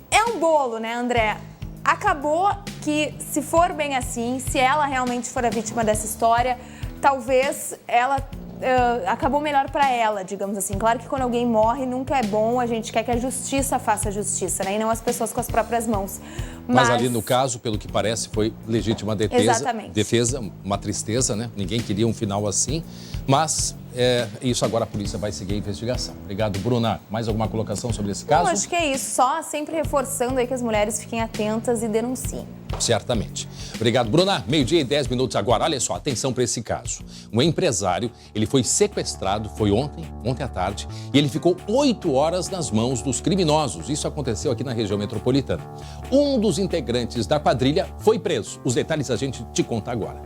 é um bolo, né, André? Acabou que, se for bem assim, se ela realmente for a vítima dessa história, talvez ela acabou melhor para ela, digamos assim. Claro que quando alguém morre nunca é bom, a gente quer que a justiça faça a justiça, né? E não as pessoas com as próprias mãos. Mas ali no caso, pelo que parece, foi legítima defesa. Exatamente. Defesa, uma tristeza, né? Ninguém queria um final assim. Mas isso agora a polícia vai seguir a investigação. Obrigado, Bruna. Mais alguma colocação sobre esse caso? Não, acho que é isso. Só sempre reforçando aí que as mulheres fiquem atentas e denunciem. Certamente. Obrigado, Bruna. 12:10 agora. Olha só, atenção para esse caso. Um empresário, ele foi sequestrado, foi ontem à tarde, e ele ficou 8 horas nas mãos dos criminosos. Isso aconteceu aqui na região metropolitana. Um dos integrantes da quadrilha foi preso. Os detalhes a gente te conta agora.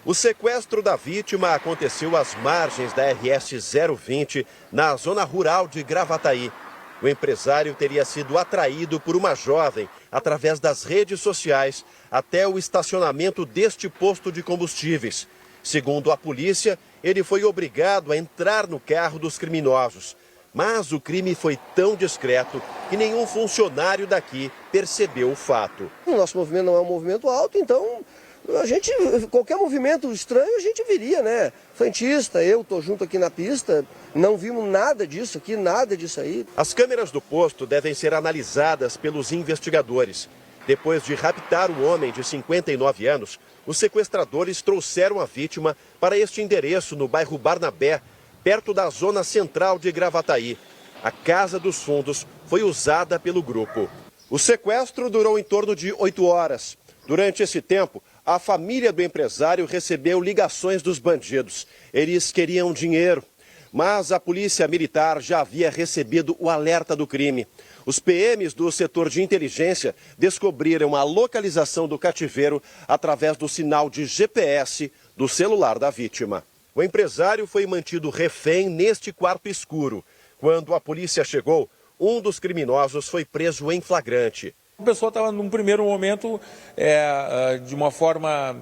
O sequestro da vítima aconteceu às margens da RS 020, na zona rural de Gravataí. O empresário teria sido atraído por uma jovem através das redes sociais até o estacionamento deste posto de combustíveis. Segundo a polícia, ele foi obrigado a entrar no carro dos criminosos. Mas o crime foi tão discreto que nenhum funcionário daqui percebeu o fato. O nosso movimento não é um movimento alto, então qualquer movimento estranho a gente viria, né? Frentista, eu tô junto aqui na pista, não vimos nada disso aqui, nada disso aí. As câmeras do posto devem ser analisadas pelos investigadores. Depois de raptar o homem de 59 anos, os sequestradores trouxeram a vítima para este endereço no bairro Barnabé, perto da zona central de Gravataí. A Casa dos Fundos foi usada pelo grupo. O sequestro durou em torno de 8 horas. Durante esse tempo, a família do empresário recebeu ligações dos bandidos. Eles queriam dinheiro, mas a polícia militar já havia recebido o alerta do crime. Os PMs do setor de inteligência descobriram a localização do cativeiro através do sinal de GPS do celular da vítima. O empresário foi mantido refém neste quarto escuro. Quando a polícia chegou, um dos criminosos foi preso em flagrante. A pessoa estava, num primeiro momento, de uma forma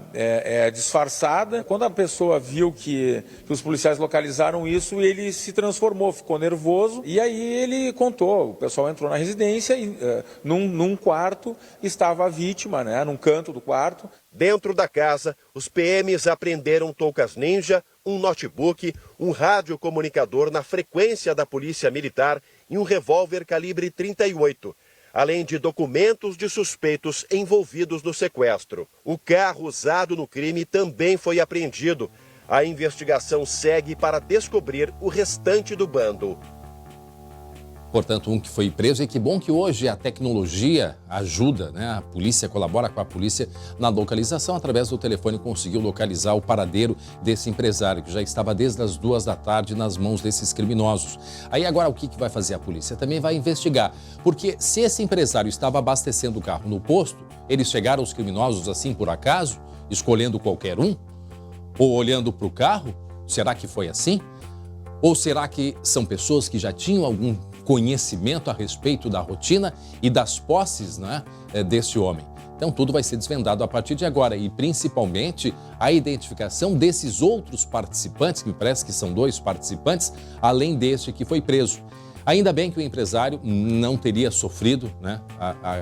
disfarçada. Quando a pessoa viu que os policiais localizaram isso, ele se transformou, ficou nervoso. E aí ele contou, o pessoal entrou na residência e num quarto estava a vítima, né, num canto do quarto. Dentro da casa, os PMs apreenderam toucas ninja, um notebook, um radiocomunicador na frequência da polícia militar e um revólver calibre 38. Além de documentos de suspeitos envolvidos no sequestro. O carro usado no crime também foi apreendido. A investigação segue para descobrir o restante do bando. Portanto, um que foi preso, e que bom que hoje a tecnologia ajuda, né? A polícia colabora com a polícia na localização. Através do telefone conseguiu localizar o paradeiro desse empresário, que já estava desde as 2 da tarde nas mãos desses criminosos. Aí agora o que vai fazer a polícia? Também vai investigar, porque se esse empresário estava abastecendo o carro no posto, eles chegaram os criminosos assim por acaso, escolhendo qualquer um? Ou olhando para o carro? Será que foi assim? Ou será que são pessoas que já tinham algum conhecimento a respeito da rotina e das posses, né, desse homem? Então tudo vai ser desvendado a partir de agora e principalmente a identificação desses outros participantes, que me parece que são 2 participantes, além deste que foi preso. Ainda bem que o empresário não teria sofrido, né,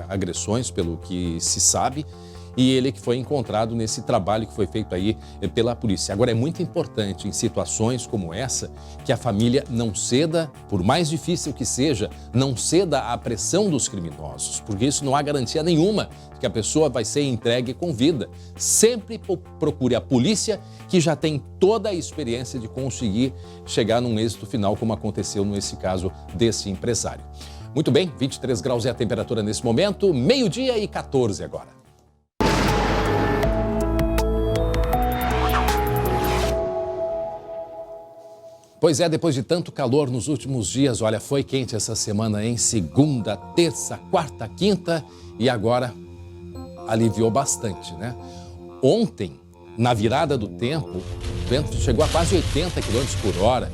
agressões, pelo que se sabe, e ele que foi encontrado nesse trabalho que foi feito aí pela polícia. Agora, é muito importante em situações como essa que a família não ceda, por mais difícil que seja, não ceda à pressão dos criminosos, porque isso não há garantia nenhuma de que a pessoa vai ser entregue com vida. Sempre procure a polícia, que já tem toda a experiência de conseguir chegar num êxito final, como aconteceu nesse caso desse empresário. Muito bem, 23 graus é a temperatura nesse momento, 12h14 agora. Pois é, depois de tanto calor nos últimos dias, olha, foi quente essa semana em segunda, terça, quarta, quinta e agora aliviou bastante, né? Ontem, na virada do tempo, o vento chegou a quase 80 km por hora,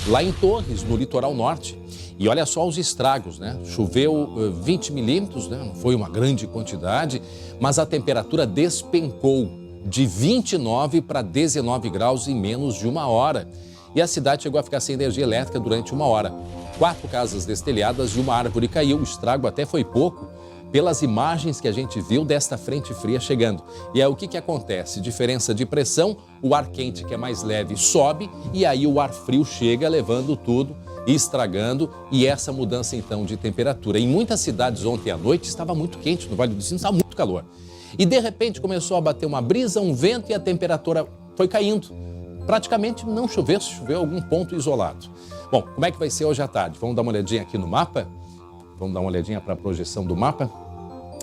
lá em Torres, no litoral norte. E olha só os estragos, né? Choveu 20 milímetros, né? Não foi uma grande quantidade, mas a temperatura despencou de 29 para 19 graus em menos de uma hora. E a cidade chegou a ficar sem energia elétrica durante uma hora. 4 casas destelhadas e uma árvore caiu. O estrago até foi pouco, pelas imagens que a gente viu desta frente fria chegando. E aí o que acontece? Diferença de pressão, o ar quente, que é mais leve, sobe e aí o ar frio chega levando tudo e estragando, e essa mudança então de temperatura. Em muitas cidades ontem à noite estava muito quente, no Vale do Sino estava muito calor. E de repente começou a bater uma brisa, um vento e a temperatura foi caindo. Praticamente não choveu, choveu algum ponto isolado. Bom, como é que vai ser hoje à tarde? Vamos dar uma olhadinha aqui no mapa? Vamos dar uma olhadinha para a projeção do mapa?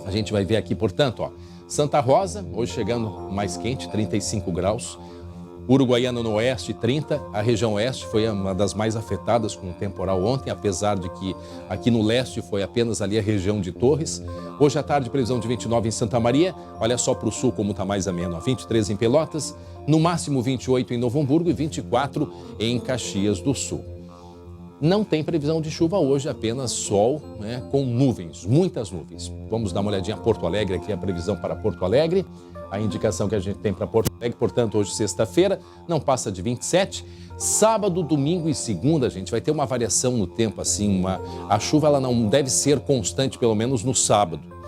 A gente vai ver aqui, portanto, ó, Santa Rosa, hoje chegando mais quente, 35 graus. Uruguaiana no oeste, 30. A região oeste foi uma das mais afetadas com o temporal ontem, apesar de que aqui no leste foi apenas ali a região de Torres. Hoje à tarde, previsão de 29 em Santa Maria. Olha só para o sul como está mais ameno. 23 em Pelotas, no máximo 28 em Novo Hamburgo e 24 em Caxias do Sul. Não tem previsão de chuva hoje, apenas sol, né, com nuvens, muitas nuvens. Vamos dar uma olhadinha em Porto Alegre, aqui a previsão para Porto Alegre. A indicação que a gente tem para Porto Alegre, portanto, hoje sexta-feira, não passa de 27. Sábado, domingo e segunda, a gente vai ter uma variação no tempo, assim, a chuva ela não deve ser constante, pelo menos no sábado.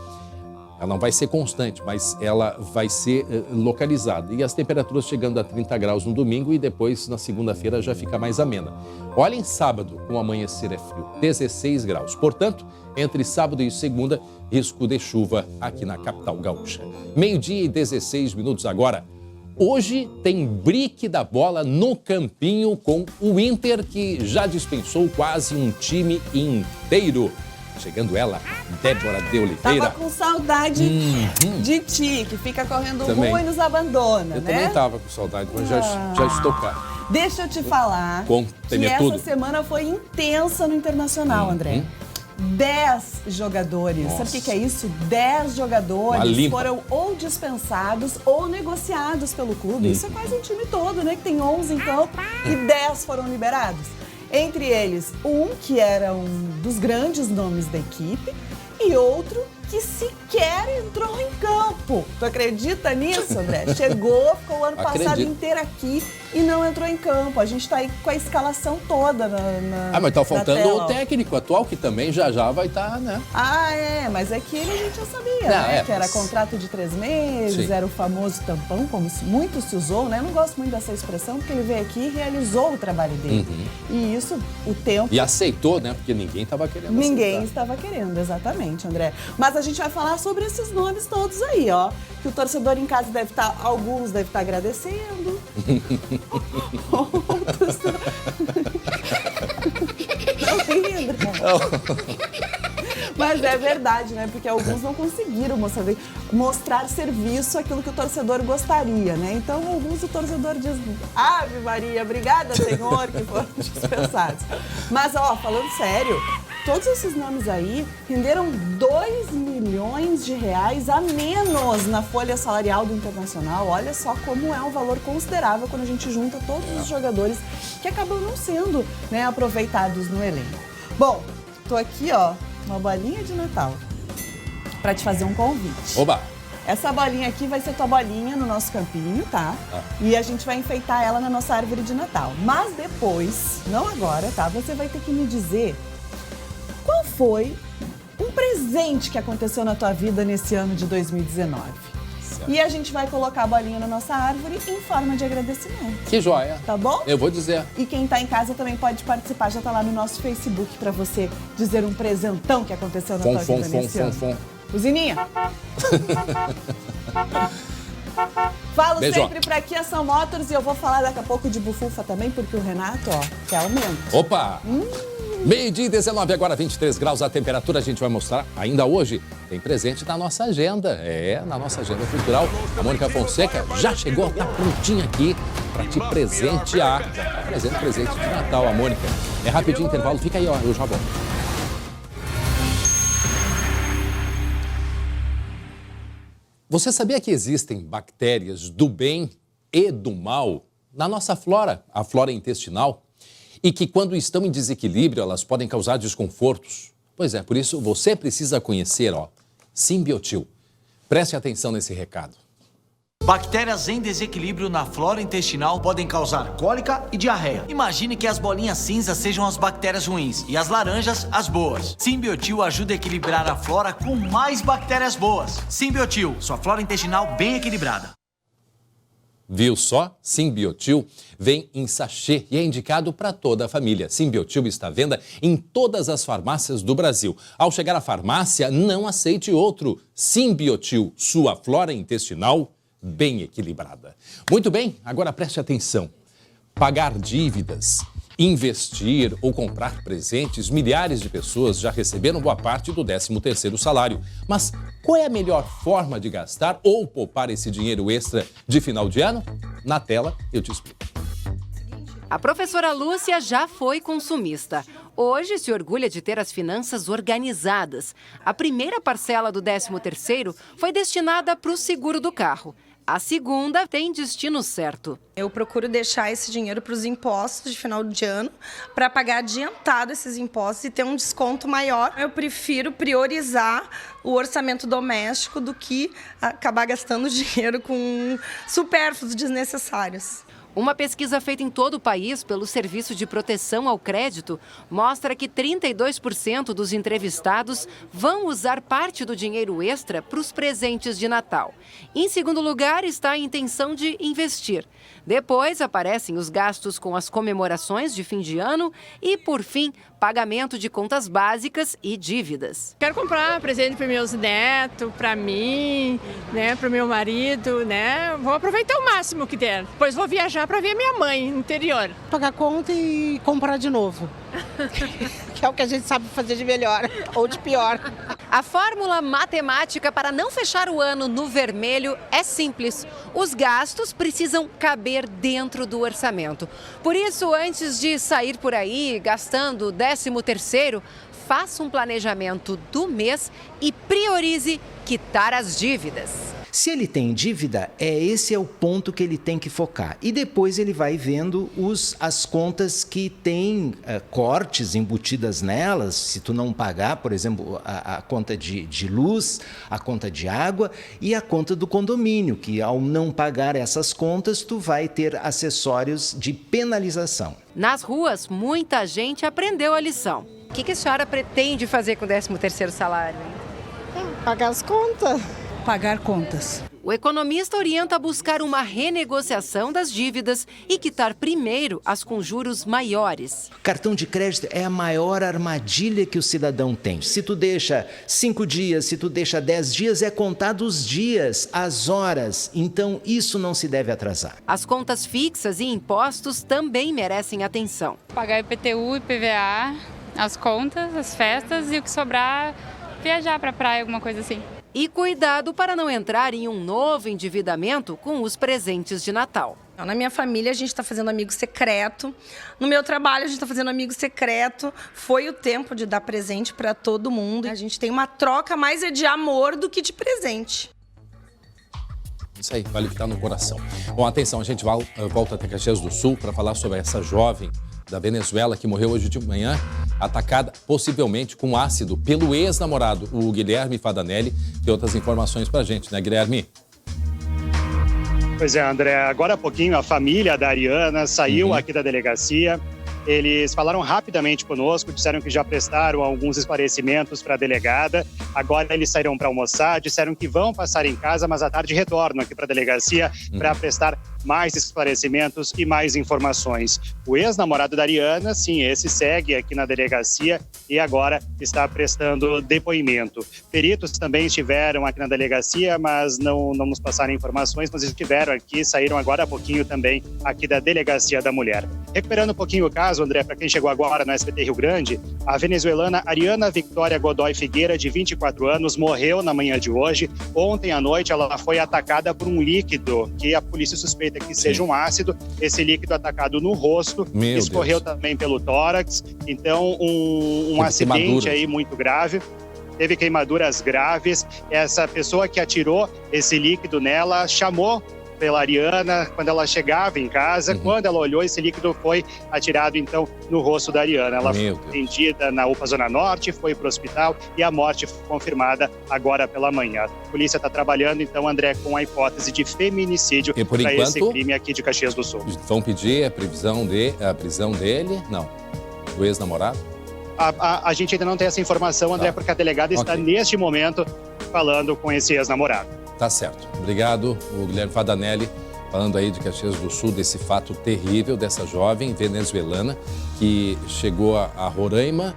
Ela não vai ser constante, mas ela vai ser localizada. E as temperaturas chegando a 30 graus no domingo e depois, na segunda-feira, já fica mais amena. Olha, em sábado, com o amanhecer é frio, 16 graus. Portanto, entre sábado e segunda, risco de chuva aqui na capital gaúcha. 12h e 16 minutos agora. Hoje tem brique da bola no Campinho com o Inter, que já dispensou quase um time inteiro. Chegando ela, Débora de Oliveira. Tava com saudade de ti, que fica correndo também. rua e nos abandona, Eu né? também tava com saudade, mas já estou cá. Deixa eu te falar que essa semana foi intensa no Internacional, André. 10 jogadores. Nossa. Sabe o que é isso? 10 jogadores foram ou dispensados ou negociados pelo clube. Isso é quase um time todo, né? Que tem 11 em campo e 10 foram liberados. Entre eles, um que era um dos grandes nomes da equipe e outro que sequer entrou em campo. Tu acredita nisso, André? Chegou, ficou o ano passado inteiro aqui e não entrou em campo. A gente tá aí com a escalação toda na mas tá faltando tela. o técnico atual, que também já vai estar, né? Ah, mas aquele a gente já sabia, né? Que era contrato de 3 meses, era o famoso tampão, como muito se usou, né? Eu não gosto muito dessa expressão, porque ele veio aqui e realizou o trabalho dele. E isso, o tempo... E aceitou, né? Porque ninguém estava querendo Ninguém estava querendo, exatamente, André. Mas a gente vai falar sobre esses nomes todos aí, ó. Que o torcedor em casa deve estar, alguns devem estar agradecendo. Outros... Mas é verdade, né? Porque alguns não conseguiram mostrar serviço aquilo que o torcedor gostaria, né? Então, alguns o torcedor diz, Ave Maria, obrigada, Senhor, que foram dispensados. Mas, ó, falando sério, todos esses nomes aí renderam 2 milhões de reais a menos na folha salarial do Internacional. Olha só como é um valor considerável quando a gente junta todos os jogadores que acabam não sendo, né, aproveitados no elenco. Bom, tô aqui, ó, uma bolinha de Natal para te fazer um convite. Oba! Essa bolinha aqui vai ser tua bolinha no nosso campinho, tá? E a gente vai enfeitar ela na nossa árvore de Natal. Mas depois, não agora, tá? Você vai ter que me dizer foi um presente que aconteceu na tua vida nesse ano de 2019. E a gente vai colocar a bolinha na nossa árvore em forma de agradecimento. Que joia. Tá bom? Eu vou dizer. E quem tá em casa também pode participar, já tá lá no nosso Facebook pra você dizer um presentão que aconteceu na tua vida nesse ano. Buzininha. Falo Beijo. sempre pra Kia São Motors e eu vou falar daqui a pouco de bufufa também, porque o Renato, ó, quer aumento. Opa! Meio-dia e 19, agora 23 graus a temperatura. A gente vai mostrar ainda hoje. Tem presente na nossa agenda. Na nossa agenda cultural. A Mônica Fonseca já chegou, tá prontinha aqui para te presentear. Já tá trazendo presente de Natal, a Mônica. É rapidinho intervalo, fica aí, ó, eu já volto. Você sabia que existem bactérias do bem e do mal na nossa flora, a flora intestinal? E que quando estão em desequilíbrio, elas podem causar desconfortos. Pois é, por isso você precisa conhecer, Simbiotil. Preste atenção nesse recado. Bactérias em desequilíbrio na flora intestinal podem causar cólica e diarreia. Imagine que as bolinhas cinzas sejam as bactérias ruins e as laranjas as boas. Simbiotil ajuda a equilibrar a flora com mais bactérias boas. Simbiotil, sua flora intestinal bem equilibrada. Viu só? Simbiotil vem em sachê e é indicado para toda a família. Simbiotil está à venda em todas as farmácias do Brasil. Ao chegar à farmácia, não aceite outro. Simbiotil, sua flora intestinal bem equilibrada. Muito bem, agora preste atenção. Pagar dívidas, investir ou comprar presentes, milhares de pessoas já receberam boa parte do 13º salário. Mas qual é a melhor forma de gastar ou poupar esse dinheiro extra de final de ano? Na tela eu te explico. A professora Lúcia já foi consumista. Hoje se orgulha de ter as finanças organizadas. A primeira parcela do 13º foi destinada para o seguro do carro. A segunda tem destino certo. Eu procuro deixar esse dinheiro para os impostos de final de ano, para pagar adiantado esses impostos e ter um desconto maior. Eu prefiro priorizar o orçamento doméstico do que acabar gastando dinheiro com supérfluos desnecessários. Uma pesquisa feita em todo o país pelo Serviço de Proteção ao Crédito mostra que 32% dos entrevistados vão usar parte do dinheiro extra para os presentes de Natal. Em segundo lugar está a intenção de investir. Depois aparecem os gastos com as comemorações de fim de ano e, por fim, pagamento de contas básicas e dívidas. Quero comprar presente para meus netos, para mim, para o meu marido, Vou aproveitar o máximo que der. Depois vou viajar para ver minha mãe no interior. Pagar conta e comprar de novo. Que é o que a gente sabe fazer de melhor ou de pior. A fórmula matemática para não fechar o ano no vermelho é simples. Os gastos precisam caber dentro do orçamento. Por isso, antes de sair por aí gastando o 13º, faça um planejamento do mês e priorize quitar as dívidas. Se ele tem dívida, esse é o ponto que ele tem que focar. E depois ele vai vendo as contas que têm cortes embutidas nelas. Se tu não pagar, por exemplo, a conta de luz, a conta de água e a conta do condomínio, que ao não pagar essas contas, tu vai ter acessórios de penalização. Nas ruas, muita gente aprendeu a lição. O que a senhora pretende fazer com o 13º salário? Pagar as contas. Pagar contas. O economista orienta a buscar uma renegociação das dívidas e quitar primeiro as com juros maiores. Cartão de crédito é a maior armadilha que o cidadão tem. Se tu deixa 5 dias, se tu deixa 10 dias, é contado os dias, as horas. Então, isso não se deve atrasar. As contas fixas e impostos também merecem atenção. Pagar IPTU, IPVA, as contas, as festas e o que sobrar, viajar para a praia, alguma coisa assim. E cuidado para não entrar em um novo endividamento com os presentes de Natal. Na minha família, a gente está fazendo amigo secreto. No meu trabalho, a gente está fazendo amigo secreto. Foi o tempo de dar presente para todo mundo. A gente tem uma troca mais de amor do que de presente. Isso aí, vale o que está no coração. Bom, atenção, a gente volta até Caxias do Sul para falar sobre essa jovem da Venezuela que morreu hoje de manhã, atacada possivelmente com ácido pelo ex-namorado, o Guilherme Fadanelli. Tem outras informações para a gente, né, Guilherme? Pois é, André, agora há pouquinho a família da Ariana saiu aqui da delegacia Eles falaram rapidamente conosco, disseram que já prestaram alguns esclarecimentos para a delegada. Agora eles saíram para almoçar, disseram que vão passar em casa, mas à tarde retornam aqui para a delegacia para prestar mais esclarecimentos e mais informações. O ex-namorado da Ariana, sim, esse segue aqui na delegacia e agora está prestando depoimento. Peritos também estiveram aqui na delegacia, mas não nos passaram informações, mas estiveram aqui, saíram agora há pouquinho também aqui da Delegacia da Mulher. Recuperando um pouquinho o caso, André, para quem chegou agora no SBT Rio Grande, a venezuelana Ariana Victoria Godoy Figueira, de 24 anos, morreu na manhã de hoje. Ontem à noite ela foi atacada por um líquido que a polícia suspeita que seja um ácido. Esse líquido atacado no rosto, escorreu também pelo tórax. Então, um acidente aí muito grave. Teve queimaduras graves. Essa pessoa que atirou esse líquido nela chamou pela Ariana quando ela chegava em casa. Quando ela olhou, esse líquido foi atirado, então, no rosto da Ariana. Ela foi atendida na UPA Zona Norte, foi para o hospital e a morte foi confirmada agora pela manhã. A polícia está trabalhando, então, André, com a hipótese de feminicídio para esse crime aqui de Caxias do Sul. Vão pedir a prisão dele? Não. Do ex-namorado? A gente ainda não tem essa informação, André, porque a delegada está, neste momento, falando com esse ex-namorado. Tá certo. Obrigado, o Guilherme Fadanelli, falando aí de Caxias do Sul, desse fato terrível dessa jovem venezuelana que chegou a Roraima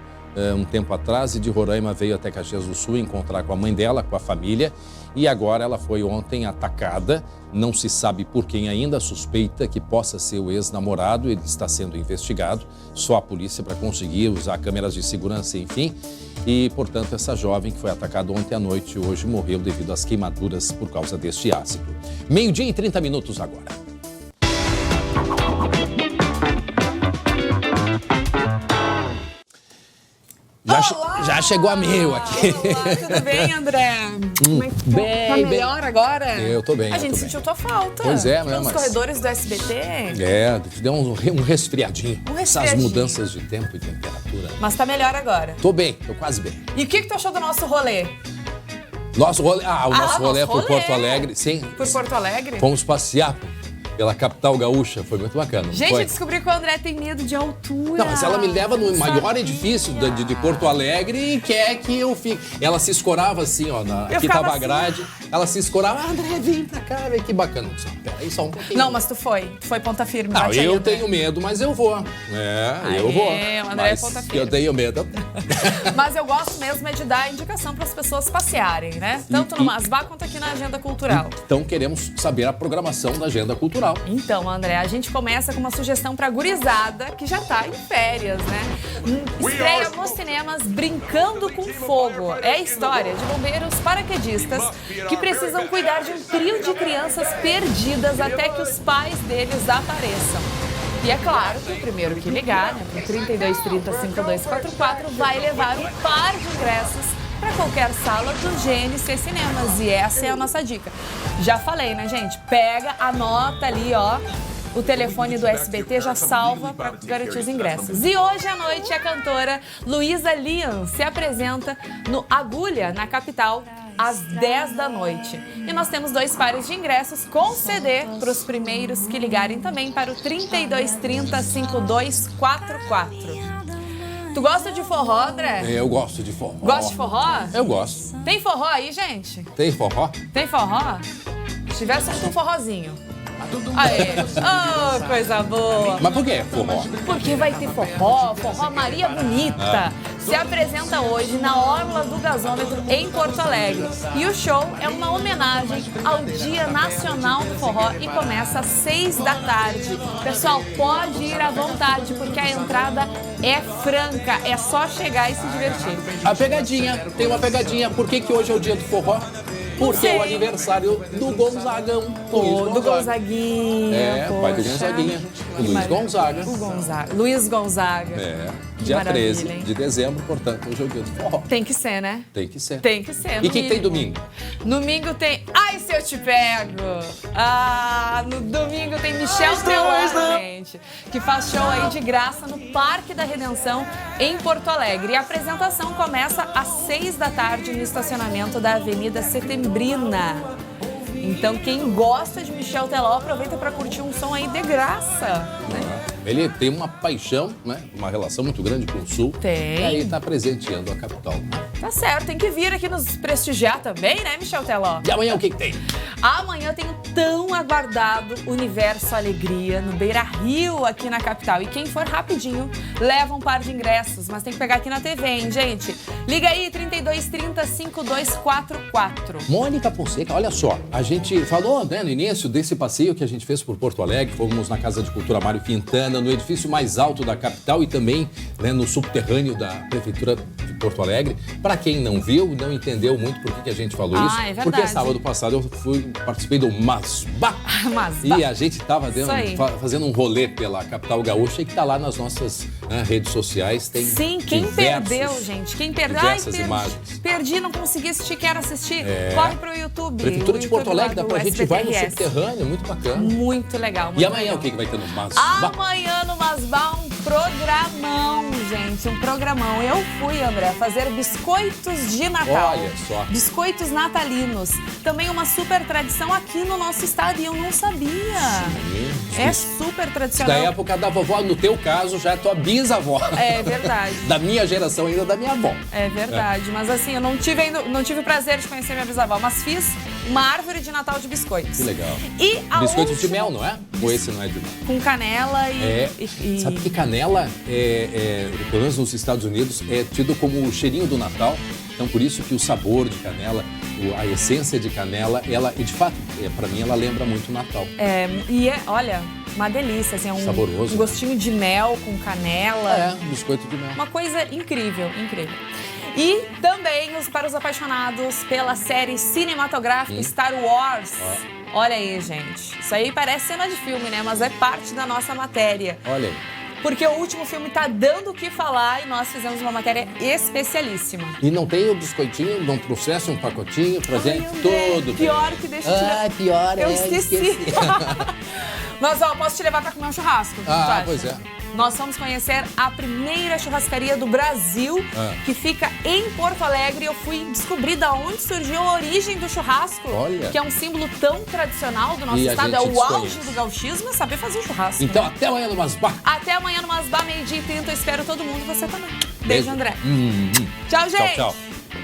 um tempo atrás e de Roraima veio até Caxias do Sul encontrar com a mãe dela, com a família, e agora ela foi ontem atacada. Não se sabe por quem ainda, suspeita que possa ser o ex-namorado. Ele está sendo investigado, só a polícia para conseguir usar câmeras de segurança, enfim. E, portanto, essa jovem que foi atacada ontem à noite, hoje morreu devido às queimaduras por causa deste ácido. 12h e 30 minutos agora. Já chegou a mil aqui. Olá, tudo bem, André? Tá melhor agora? Eu tô bem. A gente sentiu tua falta. Pois é, nos corredores do SBT. Deu um resfriadinho. Essas mudanças de tempo e temperatura. Mas tá melhor agora. Tô bem, tô quase bem. E o que tu achou do nosso rolê? Nosso rolê? O nosso rolê é por Porto Alegre. Sim. Por Porto Alegre? Fomos passear pela capital gaúcha, foi muito bacana. Gente, eu descobri que o André tem medo de altura. Não, mas ela me leva no maior edifício de Porto Alegre e quer que eu fique. Ela se escorava assim, ó, aqui tava a grade, assim. Ela se escorava, André, vem pra cá, vem que bacana. Peraí, só um pouquinho. Não, mas tu foi ponta firme. Não, eu tenho medo, mas eu vou. Eu vou. O André é ponta firme. Eu tenho medo. Mas eu gosto mesmo de dar indicação para as pessoas passearem, né? Tanto no Masbá quanto aqui na Agenda Cultural. Então queremos saber a programação da Agenda Cultural. Então, André, a gente começa com uma sugestão pra gurizada que já tá em férias, né? Estreia nos cinemas Brincando com Fogo. É a história de bombeiros paraquedistas que precisam cuidar de um trio de crianças perdidas até que os pais deles apareçam. E é claro que o primeiro que ligar, né, pro 3230-5244, vai levar um par de ingressos para qualquer sala do GNC Cinemas. E essa é a nossa dica. Já falei, né, gente? Pega, anota ali, ó, o telefone do SBT, já salva para garantir os ingressos. E hoje à noite a cantora Luísa Lian se apresenta no Agulha, na capital, às 10 da noite. E nós temos 2 pares de ingressos com CD para os primeiros que ligarem também para o 3230-5244. Tu gosta de forró, André? Eu gosto de forró. Gosta de forró? Eu gosto. Tem forró aí, gente? Tem forró? Tem forró? Se tivesse um forrozinho. Aê! Oh, coisa boa! Mas por que forró? Porque vai ter forró Maria Bonita. Se apresenta hoje na Orla do Gasômetro, em Porto Alegre. E o show é uma homenagem ao Dia Nacional do Forró e começa às 6 da tarde. Pessoal, pode ir à vontade, porque a entrada é franca. É só chegar e se divertir. A pegadinha, tem uma pegadinha. Por que hoje é o dia do forró? Porque é o aniversário do Gonzagão. Do Gonzaguinha. Pai do Gonzaguinha. Luiz Gonzaga. Luiz Gonzaga. Dia 13 de dezembro, portanto, hoje é o dia do forró. Tem que ser, né? Tem que ser. Tem que ser. E o que tem domingo? Domingo tem Ai, Se Eu Te Pego. No domingo tem Michel Teló, gente, que faz show aí de graça no Parque da Redenção, em Porto Alegre. E a apresentação começa às 6 da tarde no estacionamento da Avenida Setembrina. Então, quem gosta de Michel Teló, aproveita para curtir um som aí de graça, né? Ele tem uma paixão, né? Uma relação muito grande com o Sul. Tem. E aí tá presenteando a capital. Tá certo, tem que vir aqui nos prestigiar também, né, Michel Teló? E amanhã o que tem? Amanhã tem o tão aguardado Universo Alegria no Beira-Rio, aqui na capital. E quem for rapidinho, leva um par de ingressos. Mas tem que pegar aqui na TV, hein, gente? Liga aí, 3230-5244. Mônica Fonseca, olha só, a gente falou, né, no início desse passeio que a gente fez por Porto Alegre, fomos na Casa de Cultura Mário Quintana, no edifício mais alto da capital e também, né, no subterrâneo da Prefeitura de Porto Alegre. Para quem não viu, não entendeu muito por que a gente falou isso. É verdade. Porque sábado passado eu participei do Masbá. E a gente estava fazendo um rolê pela capital gaúcha e que tá lá nas nossas redes sociais. Tem Sim, quem perdeu, gente? Quem perdeu? Diversas imagens. Perdi, não consegui assistir, quero assistir. Corre pro YouTube. Prefeitura de Porto Alegre, dá pra gente vai no SBTRS. subterrâneo, muito bacana. Muito legal. E amanhã o que vai ter no Masbá? Amanhã no Masbá, um programão, gente. Um programão. Eu fui, André, fazer biscoitos de Natal. Olha só. Biscoitos natalinos. Também uma super tradição aqui no nosso estado e eu não sabia. Sim. É super tradicional. Da época da vovó, no teu caso, já é tua bisavó. É verdade. Da minha geração ainda, da minha avó. É verdade, mas assim, eu não tive o prazer de conhecer minha bisavó, mas fiz uma árvore de Natal de biscoitos. Que legal. E a Biscoitos de última- mel, não é? Ou esse não é de mel? Com canela e... Sabe que canela, pelo menos nos Estados Unidos, é tido como o cheirinho do Natal. Então, por isso que o sabor de canela, a essência de canela, ela, e de fato, para mim, ela lembra muito o Natal. Olha, uma delícia, assim, é um Saboroso, um gostinho de mel com canela. Um biscoito de mel. Uma coisa incrível, incrível. E também para os apaixonados pela série cinematográfica Star Wars. Olha aí, gente. Isso aí parece cena de filme, né? Mas é parte da nossa matéria. Olha aí. Porque o último filme tá dando o que falar e nós fizemos uma matéria especialíssima. E não tem o biscoitinho, não trouxesse um pacotinho pra gente? Tudo Pior bem. que deixa eu tirar. Pior, Eu esqueci. Mas, ó, posso te levar pra comer um churrasco? O que tu acha? Pois é. Nós vamos conhecer a primeira churrascaria do Brasil, que fica em Porto Alegre. Eu fui descobrir da onde surgiu a origem do churrasco, Olha. que é um símbolo tão tradicional do nosso E a estado. É gente o auge desconhece. do gauchismo, é saber fazer um churrasco. Então, né? até amanhã no Masbá. Até amanhã no Masbá, 12h30. Eu espero todo mundo, você também. Beijo, André. Tchau, Tchau, gente. tchau.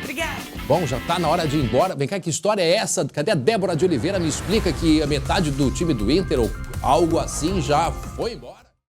Obrigada. Bom, já tá na hora de ir embora. Vem cá, que história é essa? Cadê a Débora de Oliveira? Me explica que a metade do time do Inter ou algo assim já foi embora.